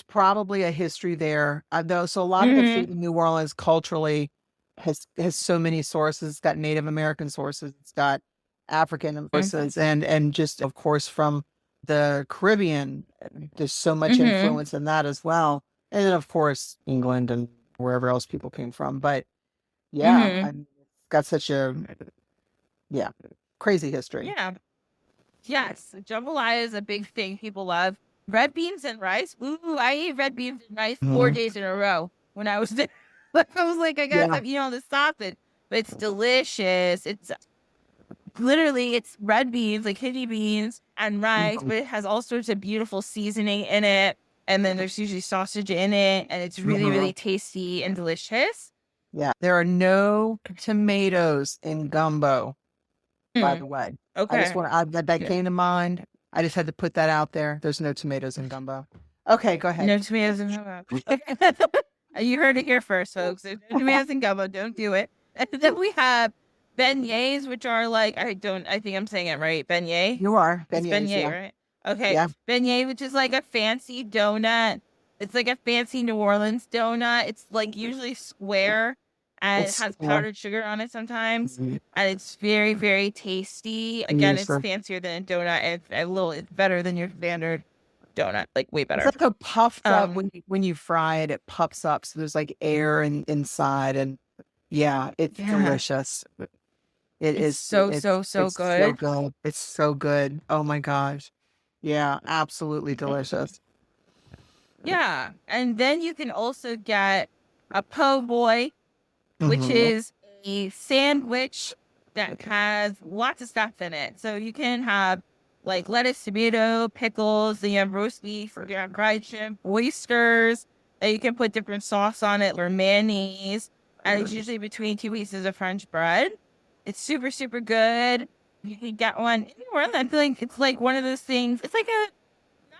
probably a history there, though. So a lot of the food in New Orleans culturally has so many sources. It's got Native American sources. It's got African sources, and just of course from the Caribbean. There's so much influence in that as well, and then of course England and wherever else people came from. But yeah, it's got such a crazy history. Yeah. Yes, jambalaya is a big thing people love. Red beans and rice. Ooh, I ate red beans and rice 4 days in a row when I was there. I was like, I gotta stop eating all this sausage. But it's delicious. It's red beans, like kidney beans and rice, but it has all sorts of beautiful seasoning in it. and then there's usually sausage in it, and it's really, really tasty and delicious. Yeah. There are no tomatoes in gumbo, by the way. I just Okay. want that came to mind. I just had to put that out there. There's no tomatoes in gumbo. Okay, go ahead. No tomatoes in gumbo. You heard it here first, folks. There's no tomatoes in gumbo. Don't do it. And then we have beignets, which are like, I think I'm saying it right. Beignet? You are. It's Beignets, beignet, yeah. right? Okay. Yeah. Beignet, which is like a fancy donut. It's like a fancy New Orleans donut. It's like usually square and it has powdered sugar on it sometimes. And it's very, very tasty. Again, it's fancier than a donut. And it's better than your standard donut, like way better. It's like a puffed up when you fry it, it puffs up. So there's like air inside, and it's delicious. It's so good. So good. It's so good. Oh my gosh. Yeah, absolutely delicious. Yeah. And then you can also get a po' boy, which is a sandwich that has lots of stuff in it. So you can have like lettuce, tomato, pickles, then you have roast beef, or you have fried shrimp, oysters, and you can put different sauce on it or mayonnaise. And it's usually between 2 pieces of French bread. It's super, super good. You can get one anywhere. I feel like it's like one of those things. It's like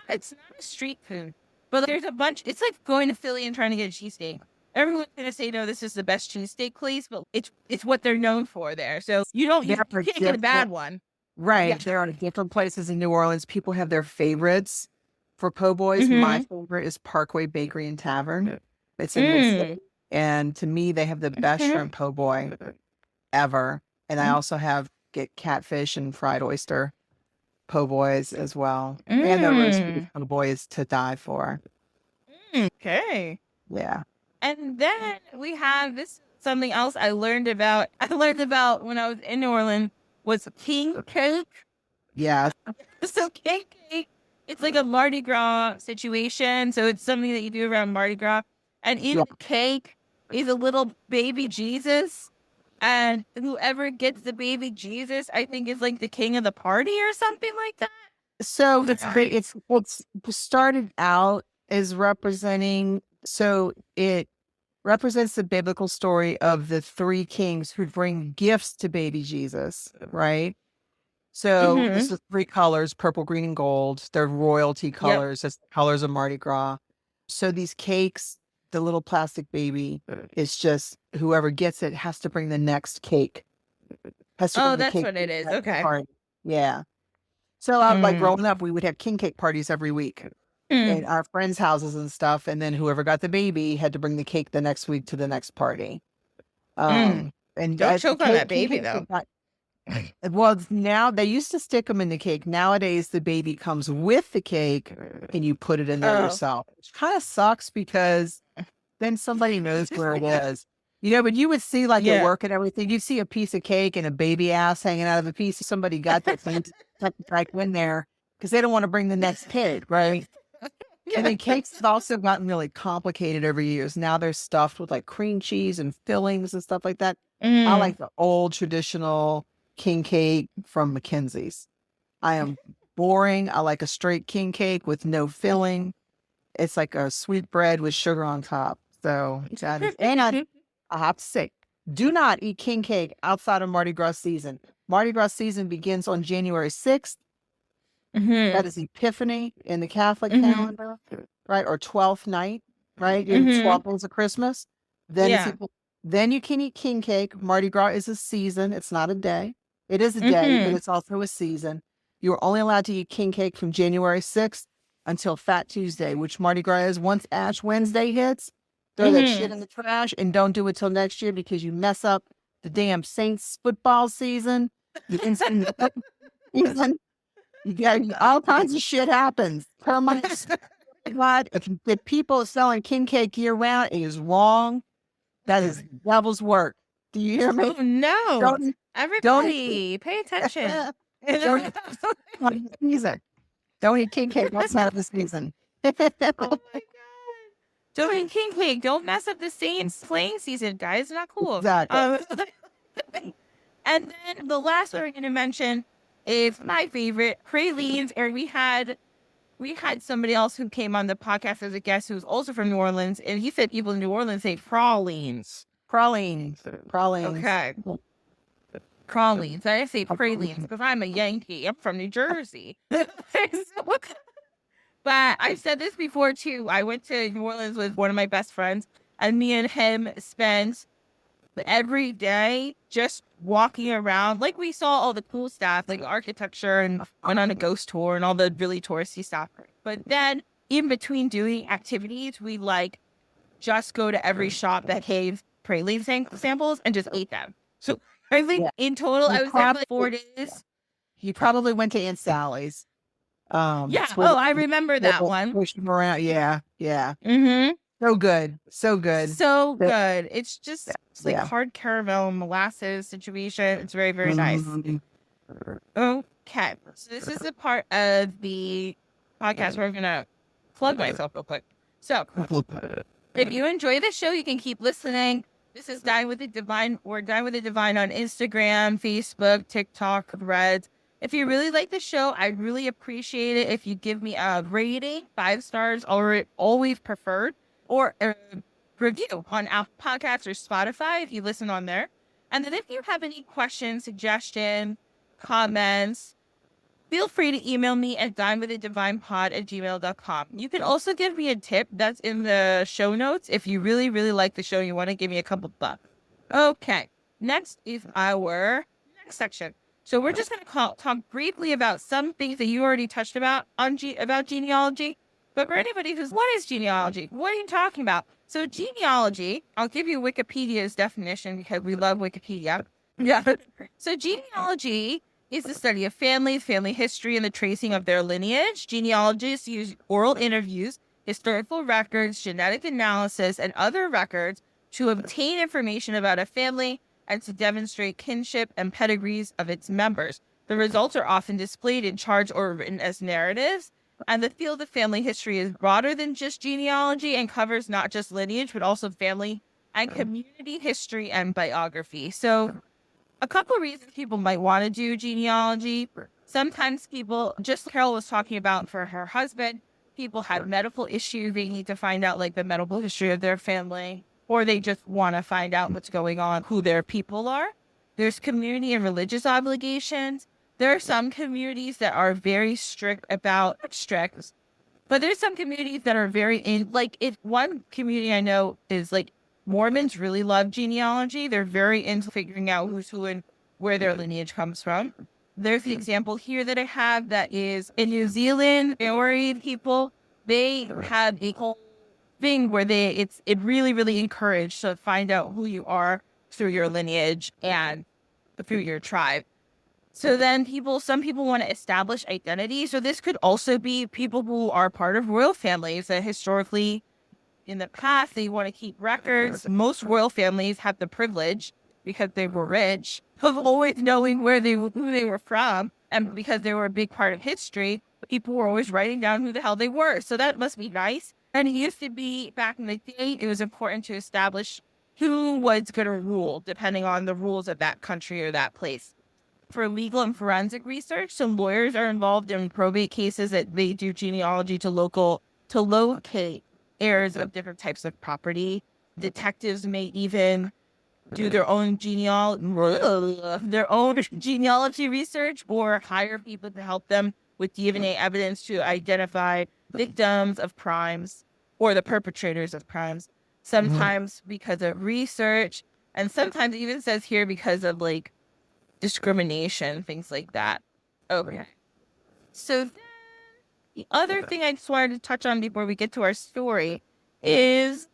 it's not a street food, but there's a bunch. It's like going to Philly and trying to get a cheesesteak. Everyone's gonna say, no, this is the best cheesesteak place, but it's what they're known for there. So you can't get a bad one. Right. Yeah. There are different places in New Orleans. People have their favorites for po' boys. My favorite is Parkway Bakery and Tavern. It's in the city. And to me, they have the best shrimp po' boy ever. And I also get catfish and fried oyster po' boys as well. And the roast beef po' boy is to die for. Okay. Yeah. And then we have something else I learned about when I was in New Orleans was king cake. Yeah. So king cake, it's like a Mardi Gras situation. So it's something that you do around Mardi Gras. And in the cake is a little baby Jesus. And whoever gets the baby Jesus, I think, is like the king of the party or something like that. So it's started out as representing, so it represents the biblical story of the three kings who bring gifts to baby Jesus, right? So this is 3 colors, purple, green, and gold. They're royalty colors. It's the colors of Mardi Gras. So these cakes, the little plastic baby, it's just whoever gets it has to bring the next cake. That's what it is. Okay. Party. Yeah. So like growing up, we would have king cake parties every week at our friends' houses and stuff. And then whoever got the baby had to bring the cake the next week to the next party. And don't choke on that baby though. Well, now they used to stick them in the cake. Nowadays, the baby comes with the cake and you put it in there yourself. Which kind of sucks because then somebody knows where it is. But you would see like at work and everything, you'd see a piece of cake and a baby ass hanging out of a piece. Somebody got that thing like in there because they don't want to bring the next kid, right? And then cakes have also gotten really complicated over years. Now they're stuffed with like cream cheese and fillings and stuff like that. I like the old traditional king cake from Mackenzie's. I am boring. I like a straight king cake with no filling. It's like a sweet bread with sugar on top. So that is, and I have to say, do not eat king cake outside of Mardi Gras season. Mardi Gras season begins on January 6th. That is Epiphany in the Catholic calendar, right? Or 12th night, right? 12 days of Christmas. Then you can eat king cake. Mardi Gras is a season. It's not a day. It is a day, but it's also a season. You're only allowed to eat king cake from January 6th until Fat Tuesday, which Mardi Gras is. Once Ash Wednesday hits, throw that shit in the trash and don't do it till next year because you mess up the damn Saints football season. You got all kinds of shit happens. Termites. God, if people selling king cake year round, it is wrong. That is devil's work. Do you hear me? Oh, no. Everybody, pay attention. Don't eat king cake outside of the season. Oh my God. Don't eat king cake. Don't mess up the Saints playing season, guys. It's not cool. Exactly. And then the last one we're going to mention is my favorite, pralines. And we we had somebody else who came on the podcast as a guest who's also from New Orleans, and he said people in New Orleans say pralines. Pralines. Okay. Pralines. I say pralines because I'm a Yankee. I'm from New Jersey. But I've said this before too. I went to New Orleans with one of my best friends, and me and him spent every day just walking around. Like, we saw all the cool stuff, like architecture, and went on a ghost tour and all the really touristy stuff. But then in between doing activities, we like just go to every shop that gave praline samples and just ate them. So I think in total, I was there for like 4 days. You probably went to Aunt Sally's. Yeah. Oh, I remember that one. Push them around. Yeah. Mm-hmm. So good. So good. So good. It's just like hard caramel molasses situation. It's very, very nice. Okay. So this is the part of the podcast where I'm going to plug myself real quick. So if you enjoy the show, you can keep listening. This is Dine with the Divine, or Dine with the Divine on Instagram, Facebook, TikTok, Threads. If you really like the show, I'd really appreciate it if you give me a rating, 5 stars, or always preferred, or a review on Apple Podcasts or Spotify if you listen on there. And then if you have any questions, suggestions, comments, feel free to email me at dinewiththedivinepod@gmail.com. You can also give me a tip that's in the show notes if you really, really like the show and you want to give me a couple bucks. Okay, next is our next section. So we're just going to talk briefly about some things that you already touched about about genealogy. But for anybody who's, what is genealogy? What are you talking about? So genealogy, I'll give you Wikipedia's definition because we love Wikipedia. Yeah. So genealogy is the study of families, family history, and the tracing of their lineage. Genealogists use oral interviews, historical records, genetic analysis, and other records to obtain information about a family and to demonstrate kinship and pedigrees of its members. The results are often displayed in charts or written as narratives, and the field of family history is broader than just genealogy and covers not just lineage, but also family and community history and biography. So a couple of reasons people might want to do genealogy. Sometimes people, just Cairelle was talking about for her husband, people have medical issues. They need to find out like the medical history of their family, or they just want to find out what's going on, who their people are. There's community and religious obligations. There are some communities that are very strict, but there's some communities that are very like, if one community I know is like Mormons really love genealogy. They're very into figuring out who's who and where their lineage comes from. There's the example here that I have that is in New Zealand, Maori people, they have a whole thing where it really, really encouraged to find out who you are through your lineage and through your tribe. So then some people want to establish identity. So this could also be people who are part of royal families that historically in the past, they want to keep records. Most royal families have the privilege, because they were rich, of always knowing who they were from. And because they were a big part of history, people were always writing down who the hell they were. So that must be nice. And it used to be, back in the day, it was important to establish who was going to rule, depending on the rules of that country or that place. For legal and forensic research, some lawyers are involved in probate cases that they do genealogy to locate heirs of different types of property. Detectives may even do their own genealogy research, or hire people to help them with DNA evidence to identify victims of crimes or the perpetrators of crimes. Sometimes because of research, and sometimes it even says here because of like discrimination, things like that. Okay. So then the other thing I just wanted to touch on before we get to our story is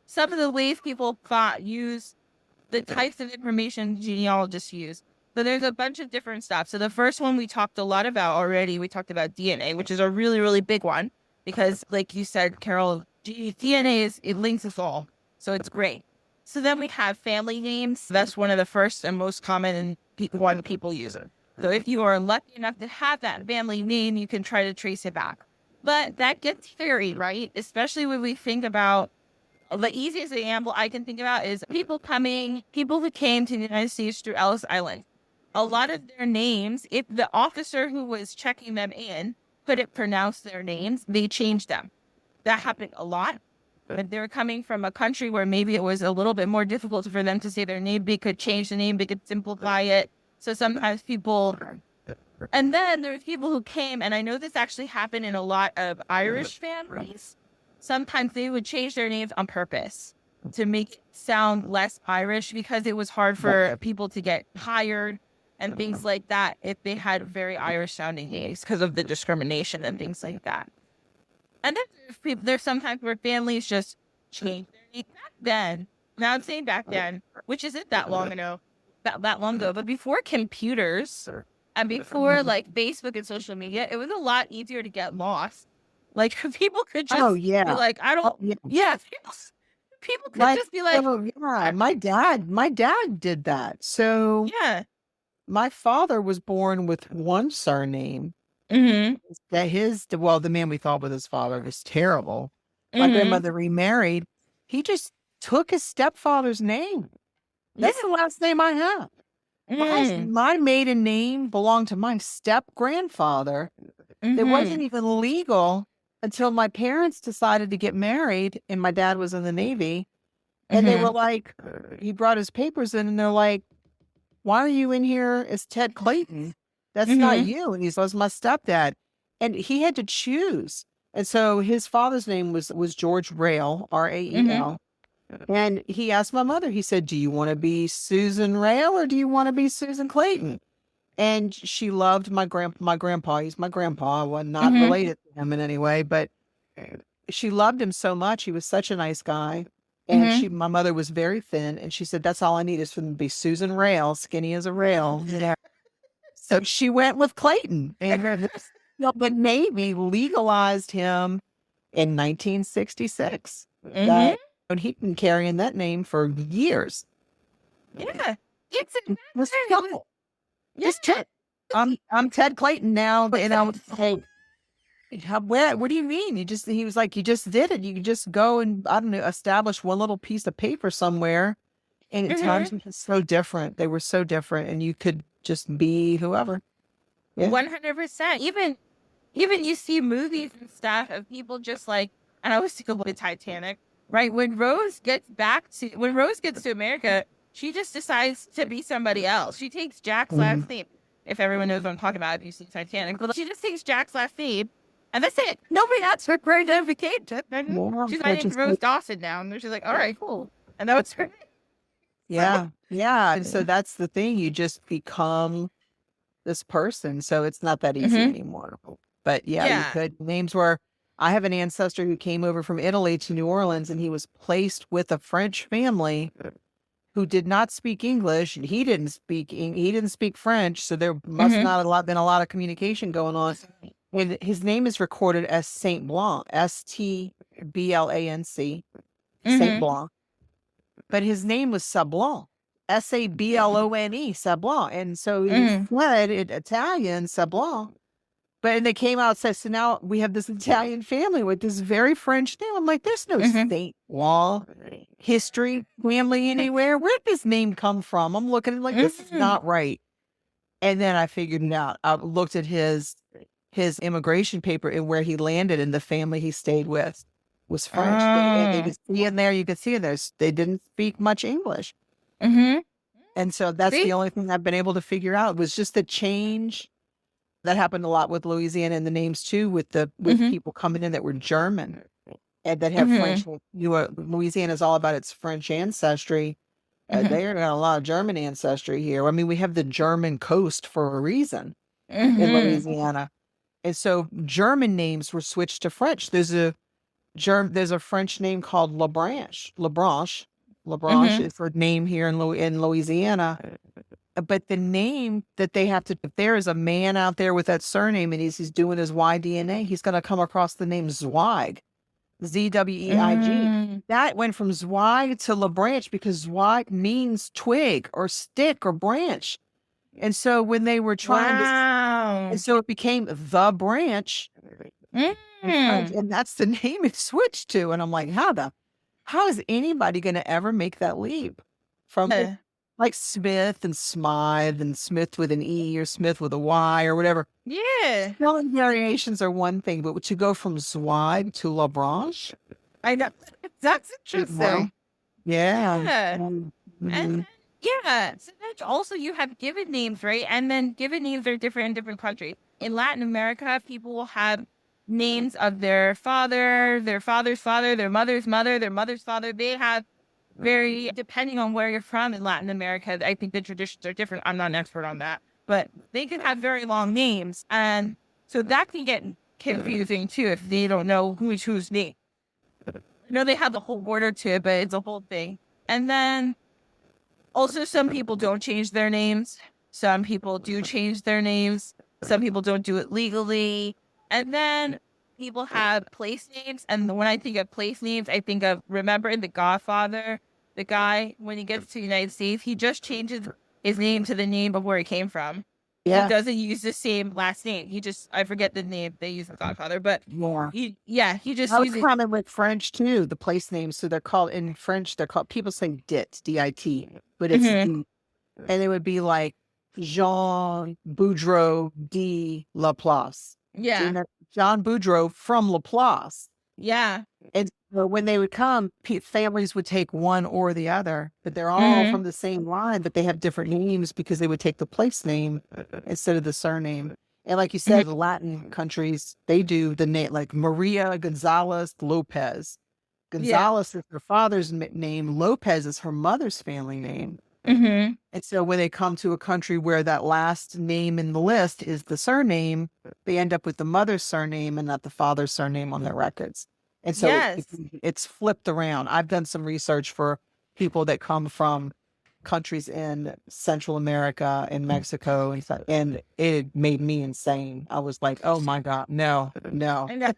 some of the ways people use the types of information genealogists use. So there's a bunch of different stuff. So the first one we talked a lot about already, we talked about DNA, which is a really, really big one because, like you said, Cairelle, DNA it links us all. So it's great. So then we have family names. That's one of the first and most common one people use it. So if you are lucky enough to have that family name, you can try to trace it back. But that gets scary, right? Especially when we think about, the easiest example I can think about is people who came to the United States through Ellis Island. a lot of their names, if the officer who was checking them in couldn't pronounce their names, they changed them. That happened a lot. But they were coming from a country where maybe it was a little bit more difficult for them to say their name. They could change the name, they could simplify it. So sometimes people, and then there's people who came, and I know this actually happened in a lot of Irish families. Sometimes they would change their names on purpose to make it sound less Irish because it was hard for people to get hired and things like that if they had very Irish sounding names because of the discrimination and things like that. And then there's sometimes where families just change their name back then. Now I'm saying back then, which isn't that long ago, but before computers and before like Facebook and social media, it was a lot easier to get lost. Like people could just be like, I don't, people could just be like, my dad did that. So my father was born with one surname. That the man we thought was his father was terrible. My grandmother remarried. He just took his stepfather's name. That's the last name I have. My maiden name belonged to my step-grandfather. It wasn't even legal until my parents decided to get married, and my dad was in the Navy. And they were like, he brought his papers in, and they're like, why are you in here as Ted Clayton? That's not you. And he says, my stepdad. And he had to choose. And so his father's name was George Rail, Rael. And he asked my mother, he said, do you want to be Susan Rail or do you want to be Susan Clayton? And she loved my grandpa. He's my grandpa. I was not related to him in any way, but she loved him so much. He was such a nice guy. And my mother was very thin. And she said, that's all I need is for them to be Susan Rail, skinny as a rail. So she went with Clayton. And the Navy legalized him in 1966. And he'd been carrying that name for years. Yeah. Let's go. Just Ted. I'm Ted Clayton now. And I was like, what do you mean? He was like, you just did it. You could just go and, I don't know, establish one little piece of paper somewhere. And at times it was so different. They were so different. And you could just be whoever. 100%. Even you see movies and stuff of people just like, and I always think of the Titanic, right? When Rose gets to America, she just decides to be somebody else. She takes Jack's last name. If everyone knows what I'm talking about, if you see Titanic, but she just takes Jack's last name, and that's it. Nobody asks her for identification. She's my name's Rose Dawson now, and she's like, all right, cool. And that was her. Yeah. And so that's the thing. You just become this person. So it's not that easy anymore. But you could. Names were, I have an ancestor who came over from Italy to New Orleans, and he was placed with a French family who did not speak English. And he didn't speak French. So there must not have been a lot of communication going on. And his name is recorded as Saint Blanc, Stblanc, Saint Blanc. But his name was Sablon, Sablone, Sablon. And so he fled in Italian, Sablon. But they came out and said, so now we have this Italian family with this very French name. I'm like, there's no Saint Blanc history family anywhere. Where did this name come from? I'm looking at it like, this is not right. And then I figured it out. I looked at his immigration paper and where he landed, and the family he stayed with was French. They could see in there, you could see in there, they didn't speak much English. And so that's the only thing I've been able to figure out was just the change. That happened a lot with Louisiana and the names too, with people coming in that were German and that have French. Louisiana is all about its French ancestry. They got a lot of German ancestry here. I mean, we have the German coast for a reason in Louisiana. And so German names were switched to French. There's a French name called Labranche. Labranche is a name here in Louisiana. But the name that they have to, if there is a man out there with that surname and he's doing his Y-DNA, he's going to come across the name Zweig, Zweig. That went from Zweig to LaBranche because Zweig means twig or stick or branch. And so when they were trying to, and so it became the branch. And that's the name it switched to. And I'm like, how is anybody going to ever make that leap from like Smith and Smythe and Smith with an E or Smith with a Y or whatever. Yeah. Spelling variations are one thing, but to go from Zwide to La Branche, I know. That's you know, interesting. yeah. Yeah. Mhm. And yeah. So that's also you have given names, right? And then given names are different in different countries. In Latin America, people will have names of their father, their father's father, their mother's mother, their mother's father. They have very, depending on where you're from in Latin America, I think the traditions are different. I'm not an expert on that, but they can have very long names. And so that can get confusing too if they don't know who's whose name. I know they have the whole order to it, but it's a whole thing. And then also, some people don't change their names. Some people do change their names. Some people don't do it legally. And then people have place names. And when I think of place names, I think of, remember in The Godfather, the guy, when he gets to the United States, he just changes his name to the name of where he came from. He Yeah. doesn't use the same last name. He just, I forget the name they use in Godfather, but More. he just That was uses, common with French too, the place names. So they're called in French, they're called, people say dit, D-I-T, but it's Mhm. D. And it would be like Jean Boudreau de Laplace. Yeah, John Boudreau from Laplace. yeah. And so when they would come, families would take one or the other, but they're all Mhm. from the same line, but they have different names because they would take the place name instead of the surname. And like you said, Mhm. the Latin countries, they do the name like Maria Gonzalez Lopez. Yeah. Gonzalez is her father's name. Lopez is her mother's family name. Mhm. And so when they come to a country where that last name in the list is the surname, they end up with the mother's surname and not the father's surname on their records. And so Yes. it's flipped around. I've done some research for people that come from countries in Central America and Mexico and stuff, and it made me insane. I was like, oh my God, no, no. I know.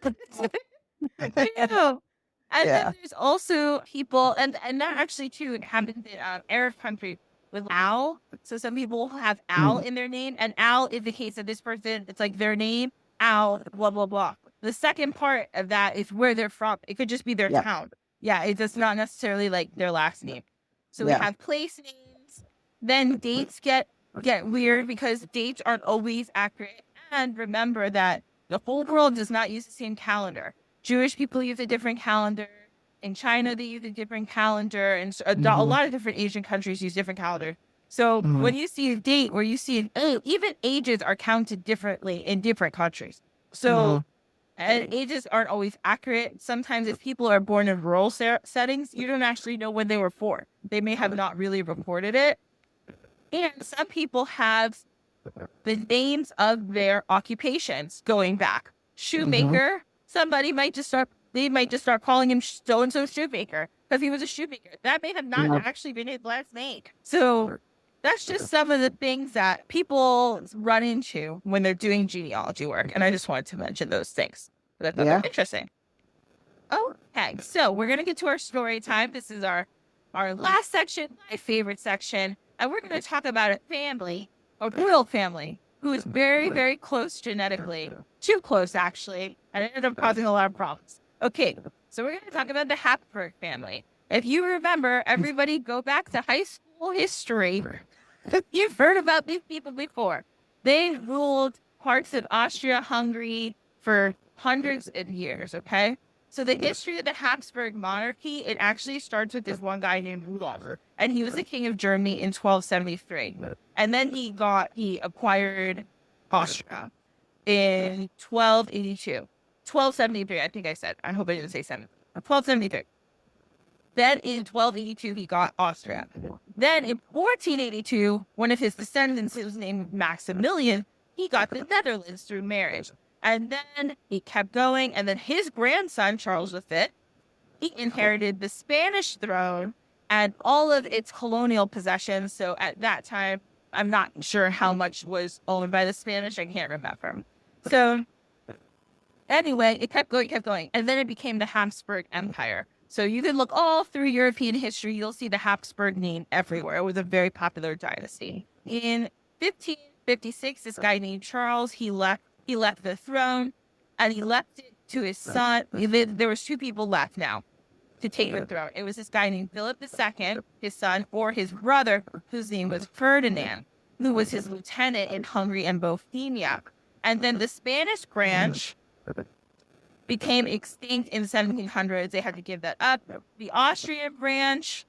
I know. And then Yeah. there's also people, and that actually too it happens in Arab countries with Al. So some people will have Al Mm. in their name, and Al indicates that this person, it's like their name, Al, blah blah blah. The second part of that is where they're from. It could just be their Yeah. town. Yeah, it does not necessarily like their last name. So we Yeah. have place names. Then dates get weird because dates aren't always accurate. And remember that the whole world does not use the same calendar. Jewish people use a different calendar. In China, they use a different calendar. And a Mhm. lot of different Asian countries use different calendars. So Mhm. when you see a date where you see an age, even ages are counted differently in different countries. So Mhm. and ages aren't always accurate. Sometimes if people are born in rural settings, you don't actually know when they were born. They may have not really reported it. And some people have the names of their occupations going back. Mhm. Shoemaker, they might just start calling him so and so shoemaker because he was a shoemaker. That may have not Yeah. actually been his last name. So that's just some of the things that people run into when they're doing genealogy work. And I just wanted to mention those things. But I thought they were Yeah. interesting. Okay, so we're gonna get to our story time. This is our last section, my favorite section, and we're gonna talk about a family, a royal family, who is very, very close genetically, too close actually, and it ended up causing a lot of problems. Okay, so we're gonna talk about the Hapsburg family. If you remember, everybody go back to high school history. You've heard about these people before. They ruled parts of Austria-Hungary for hundreds of years. Okay. So the history of the Habsburg monarchy, it actually starts with this one guy named Rudolf, and he was the king of Germany in 1273. And then he acquired Austria in 1282. 1273, I think I said. I hope I didn't say 7. 1273. Then in 1282, he got Austria. Then in 1482, one of his descendants, who was named Maximilian, he got the Netherlands through marriage. And then he kept going. And then his grandson, Charles V, he inherited the Spanish throne and all of its colonial possessions. So at that time, I'm not sure how much was owned by the Spanish. I can't remember. So anyway, it kept going, kept going. And then it became the Habsburg Empire. So you can look all through European history, you'll see the Habsburg name everywhere. It was a very popular dynasty. In 1556, this guy named Charles, he left the throne and he left it to his son. There was two people left now. to take the throne. It was this guy named Philip II, his son, or his brother, whose name was Ferdinand, who was his lieutenant in Hungary and Bohemia. And then the Spanish branch became extinct in the 1700s. They had to give that up. The Austrian branch,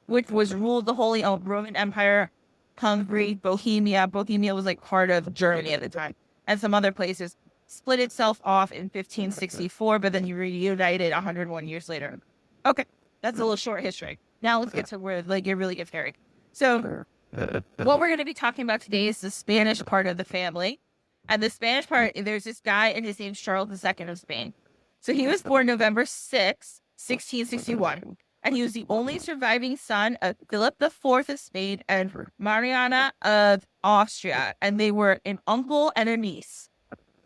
which was ruled the Holy Roman Empire, Hungary, Bohemia. Bohemia was like part of Germany at the time, and some other places, split itself off in 1564, but then reunited 101 years later. Okay, that's a little short history. Now let's get to where like it really gets hairy. So what we're going to be talking about today is the Spanish part of the family. And the Spanish part, there's this guy, and his name's Charles II of Spain. So he was born November 6, 1661. And he was the only surviving son of Philip IV of Spain and Mariana of Austria. And they were an uncle and a niece.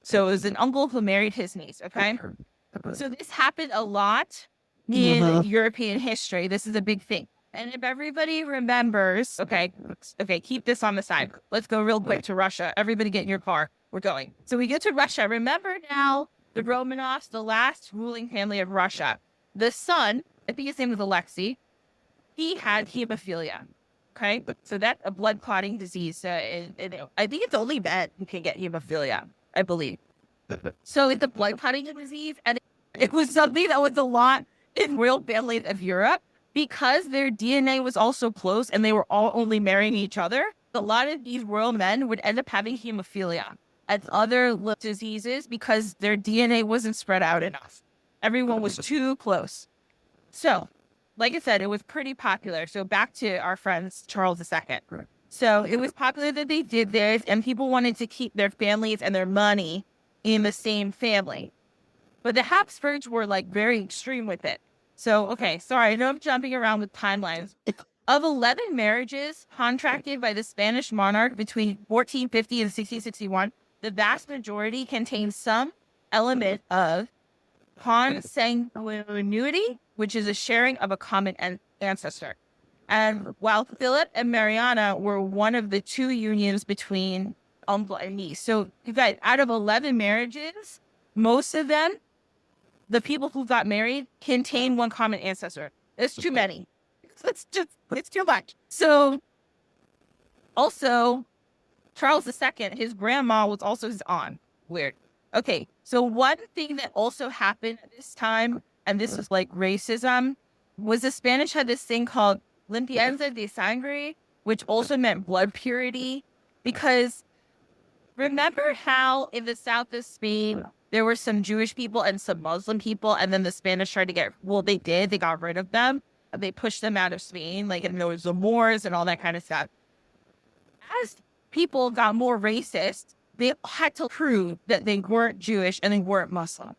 So it was an uncle who married his niece, okay? So this happened a lot in European history. This is a big thing. And if everybody remembers, okay, keep this on the side. Let's go real quick to Russia. Everybody get in your car. We're going. So we get to Russia. Remember now the Romanovs, the last ruling family of Russia. The son, I think his name was Alexei, he had hemophilia. Okay, so that's a blood clotting disease. I think it's only men who can get hemophilia, I believe. So it's a blood clotting disease, and it was something that was a lot in royal families of Europe because their DNA was also close and they were all only marrying each other. A lot of these royal men would end up having hemophilia and other diseases because their DNA wasn't spread out enough. Everyone was too close. So, like I said, it was pretty popular. So back to our friends, Charles II. Right. So it was popular that they did this, and people wanted to keep their families and their money in the same family. But the Hapsburgs were like very extreme with it. So, okay, sorry, I know I'm jumping around with timelines. Of 11 marriages contracted by the Spanish monarch between 1450 and 1661, the vast majority contained some element of consanguinity, which is a sharing of a common ancestor. And while Philip and Mariana were one of the two unions between uncle and niece. So, you guys, out of 11 marriages, most of them, the people who got married, contain one common ancestor. It's too many. It's too much. So, also, Charles II, his grandma was also his aunt. Weird. Okay, so one thing that also happened at this time, and this was like racism, was the Spanish had this thing called limpieza de sangre, which also meant blood purity, because remember how in the south of Spain, there were some Jewish people and some Muslim people, and then the Spanish tried to they got rid of them. They pushed them out of Spain, like, and there was the Moors and all that kind of stuff. As people got more racist, they had to prove that they weren't Jewish and they weren't Muslim.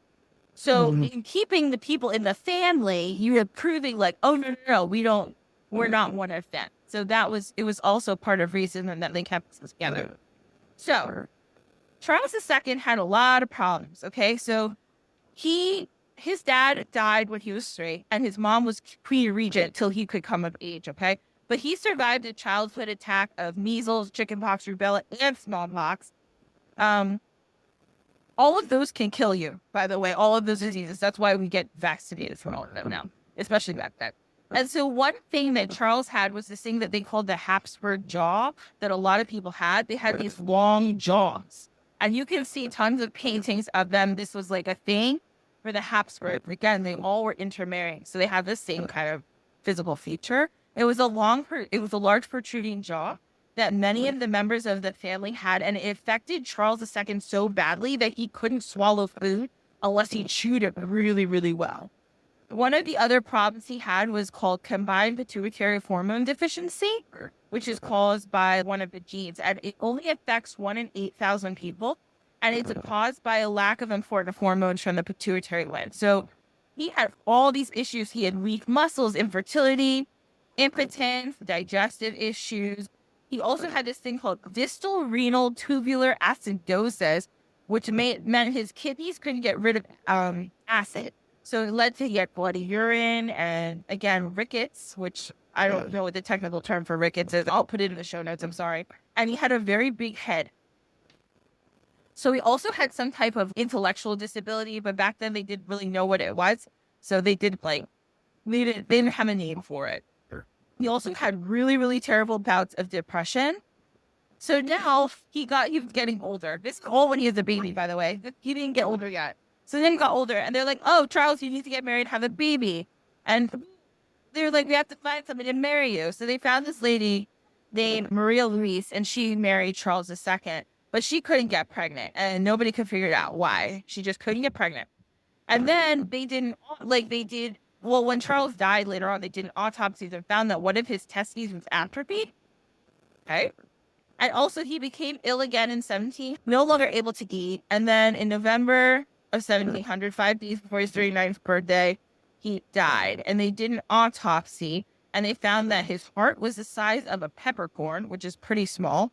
So in keeping the people in the family, you were proving like, oh, no, we're not one of them. So it was also part of reason that they kept us together. So Charles II had a lot of problems, okay? So his dad died when he was 3, and his mom was queen regent till he could come of age, okay? But he survived a childhood attack of measles, chickenpox, rubella, and smallpox. All of those can kill you, by the way, all of those diseases. That's why we get vaccinated for all of them now, especially back then. And so one thing that Charles had was this thing that they called the Hapsburg jaw that a lot of people had. They had these long jaws. And you can see tons of paintings of them. This was like a thing for the Hapsburg. Again, they all were intermarrying. So they have the same kind of physical feature. It was a large protruding jaw that many of the members of the family had, and it affected Charles II so badly that he couldn't swallow food unless he chewed it really, really well. One of the other problems he had was called combined pituitary hormone deficiency, which is caused by one of the genes, and it only affects 1 in 8,000 people, and it's caused by a lack of important hormones from the pituitary gland. So he had all these issues. He had weak muscles, infertility, impotence, digestive issues. He also had this thing called distal renal tubular acidosis, which meant his kidneys couldn't get rid of acid. So it led to he had bloody urine and, again, rickets, which I don't know what the technical term for rickets is. I'll put it in the show notes. I'm sorry. And he had a very big head. So he also had some type of intellectual disability, but back then they didn't really know what it was. So they did like They didn't have a name for it. He also had really, really terrible bouts of depression. So now he was getting older. This is all when he was a baby, by the way. He didn't get older yet. So then he got older, and they're like, "Oh, Charles, you need to get married, have a baby." And they're like, "We have to find somebody to marry you." So they found this lady named Maria Louise, and she married Charles II. But she couldn't get pregnant, and nobody could figure out why. She just couldn't get pregnant. And then well, when Charles died later on, they did autopsies and found that one of his testes was atrophied. Okay. And also he became ill again in 17, no longer able to eat. And then in November of 1700, 5 days before his 39th birthday, he died. And they did an autopsy, and they found that his heart was the size of a peppercorn, which is pretty small.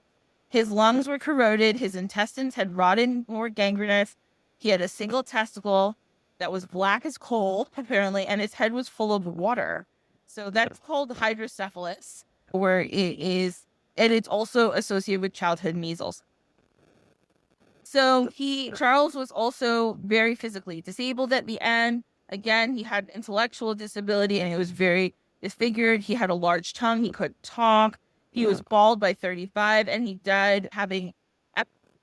His lungs were corroded. His intestines had rotted or were gangrenous. He had a single testicle that was black as coal, apparently, and his head was full of water. So that's called hydrocephalus, where and it's also associated with childhood measles. So Charles was also very physically disabled at the end. Again, he had intellectual disability, and he was very disfigured. He had a large tongue. He couldn't talk. He was bald by 35, and he died having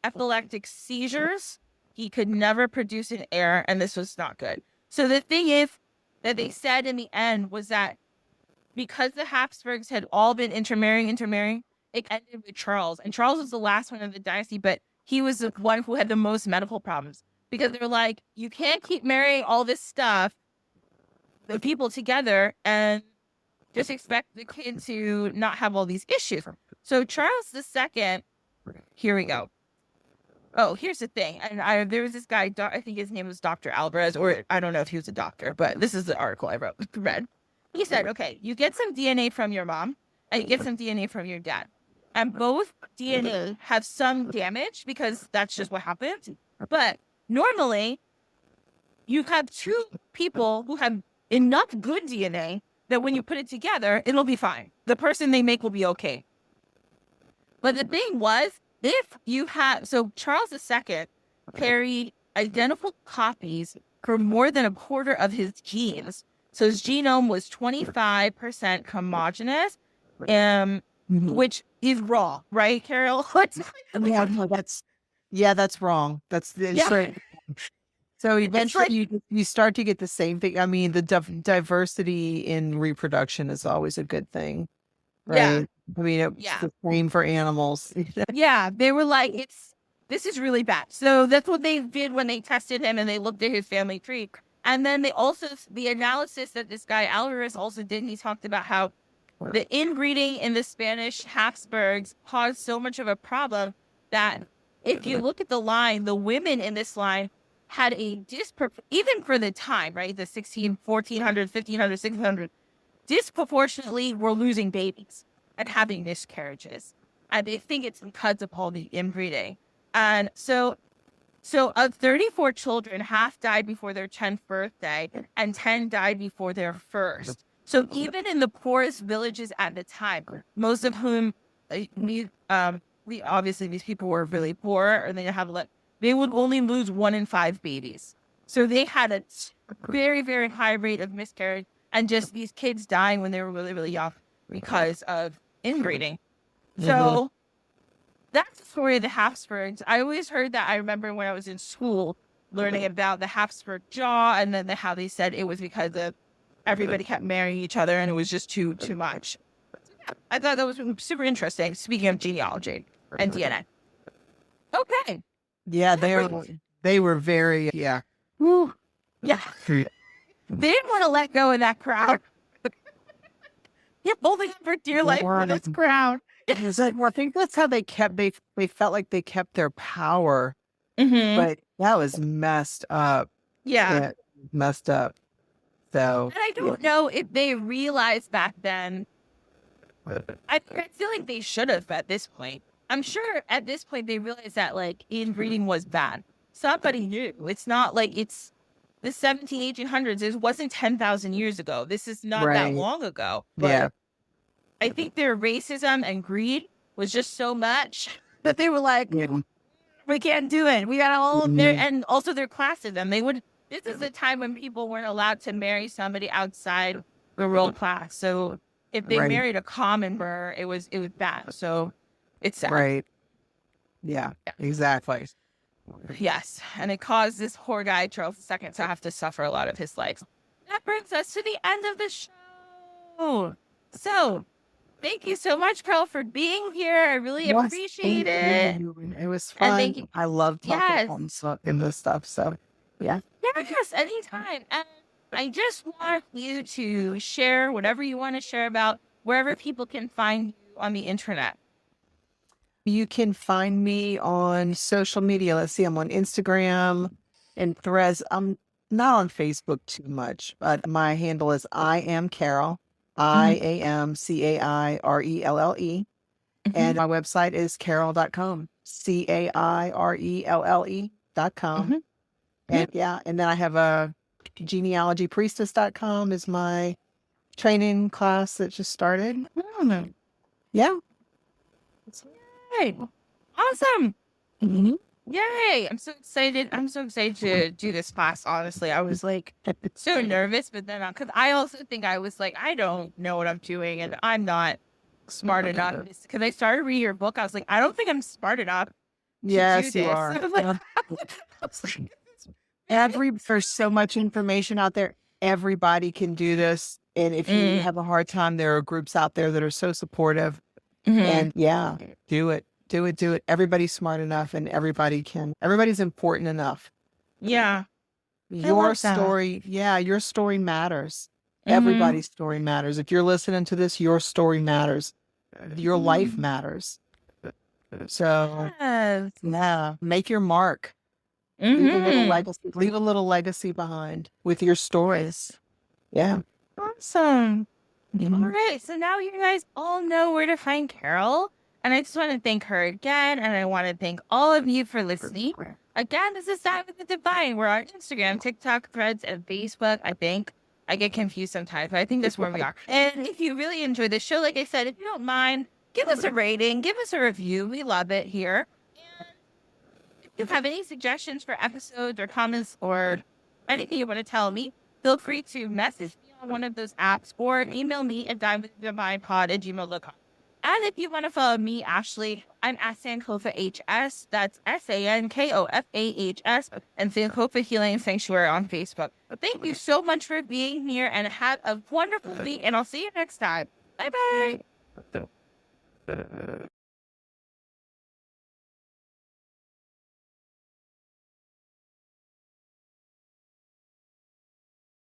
epileptic seizures. He could never produce an heir, and this was not good. So the thing is that they said in the end was that because the Hapsburgs had all been intermarrying, it ended with Charles. And Charles was the last one of the dynasty, but he was the one who had the most medical problems. Because they're like, you can't keep marrying all this stuff, the people together, and just expect the kid to not have all these issues. So Charles II, here we go. Oh, here's the thing. And there was this guy, I think his name was Dr. Alvarez, or I don't know if he was a doctor, but this is the article I read. He said, okay, you get some DNA from your mom, and you get some DNA from your dad. And both DNA have some damage because that's just what happens. But normally, you have two people who have enough good DNA that when you put it together, it'll be fine. The person they make will be okay. But the thing was, so Charles II carried identical copies for more than a quarter of his genes. So his genome was 25% homogeneous, which is wrong, right, Cairelle? That's wrong. Right. So eventually you start to get the same thing. I mean, the diversity in reproduction is always a good thing, right? Yeah. I mean, it's the same for animals. Yeah, they were like, this is really bad. So that's what they did when they tested him and they looked at his family tree. And then the analysis that this guy Alvarez also did, and he talked about how the inbreeding in the Spanish Hapsburgs caused so much of a problem that if you look at the line, the women in this line had even for the time, right? The 1400, 1500, 1600, disproportionately were losing babies and having miscarriages. And they think it's because of all the inbreeding. And so of 34 children, half died before their 10th birthday and 10 died before their first. So even in the poorest villages at the time, most of whom, obviously these people were really poor, or they would only lose 1 in 5 babies. So they had a very, very high rate of miscarriage and just these kids dying when they were really, really young because of inbreeding. So that's the story of the Hapsburgs. I always heard that. I remember when I was in school learning about the Hapsburg jaw, and then how they said it was because of everybody kept marrying each other and it was just too much. I thought that was super interesting. Speaking of genealogy and DNA. Okay. Yeah, they were very Woo. Yeah. They didn't want to let go of that crowd. Holding up for dear life for this crowd. I think that's how they felt like they kept their power. But that was messed up. Yeah. Messed up. So, and I don't know if they realized back then. I feel like they should have at this point. I'm sure at this point they realized that inbreeding was bad. Somebody knew. It's not like it's the 1800s. It wasn't 10,000 years ago. This is not that long ago. But I think their racism and greed was just so much that they were like, we can't do it. We got all there, and also their classism. This is the time when people weren't allowed to marry somebody outside the world class. So if they Right. married a common bird, it was bad. So it's sad. Right. Yeah, exactly. Yes. And it caused this poor guy, Charles II, to have to suffer a lot of his life. That brings us to the end of the show. So thank you so much, Cairelle, for being here. I really Yes, appreciate thank it. you. It was And fun. thank you. I love talking Yes. about stuff in this stuff. So, yeah. Yes, anytime. And I just want you to share whatever you want to share about wherever people can find you on the internet. You can find me on social media. Let's see, I'm on Instagram and Threads. I'm not on Facebook too much, but my handle is I am Cairelle, IAMCAIRELLE. And my website is cairelle.com, CAIRELLE.com. And yeah, and then I have a genealogy priestess.com is my training class that just started. Yeah. Yay. Awesome. Mhm. Yay. I'm so excited. I'm so excited to do this class, honestly. I was like so nervous, but then because I also think I was like, I don't know what I'm doing and I'm not smart enough. Because I started reading your book, I was like, I don't think I'm smart enough to do Yes, this. you are. I was like, There's so much information out there. Everybody can do this. And if you have a hard time, there are groups out there that are so supportive. And yeah, do it. Do it. Do it. Everybody's smart enough and everybody's important enough. Yeah. Your story, your story matters. Everybody's story matters. If you're listening to this, your story matters. Your life matters. So, yeah, make your mark. Leave a little legacy behind with your stories. Yeah. Awesome. All right. So now you guys all know where to find Cairelle. And I just want to thank her again. And I want to thank all of you for listening. Again, this is Dine with the Divine. We're on Instagram, TikTok, Threads, and Facebook. I think I get confused sometimes, but I think that's where we are. And if you really enjoyed the show, like I said, if you don't mind, give us a rating, give us a review. We love it here. And if you have any suggestions for episodes or comments or anything you want to tell me, feel free to message me on one of those apps or email me at dinewiththedivinepod@gmail.com. And if you want to follow me, Ashley, I'm at Sankofa HS. That's SANKOFAHS and Sankofa Healing Sanctuary on Facebook. Thank you so much for being here and have a wonderful week. And I'll see you next time. Bye bye.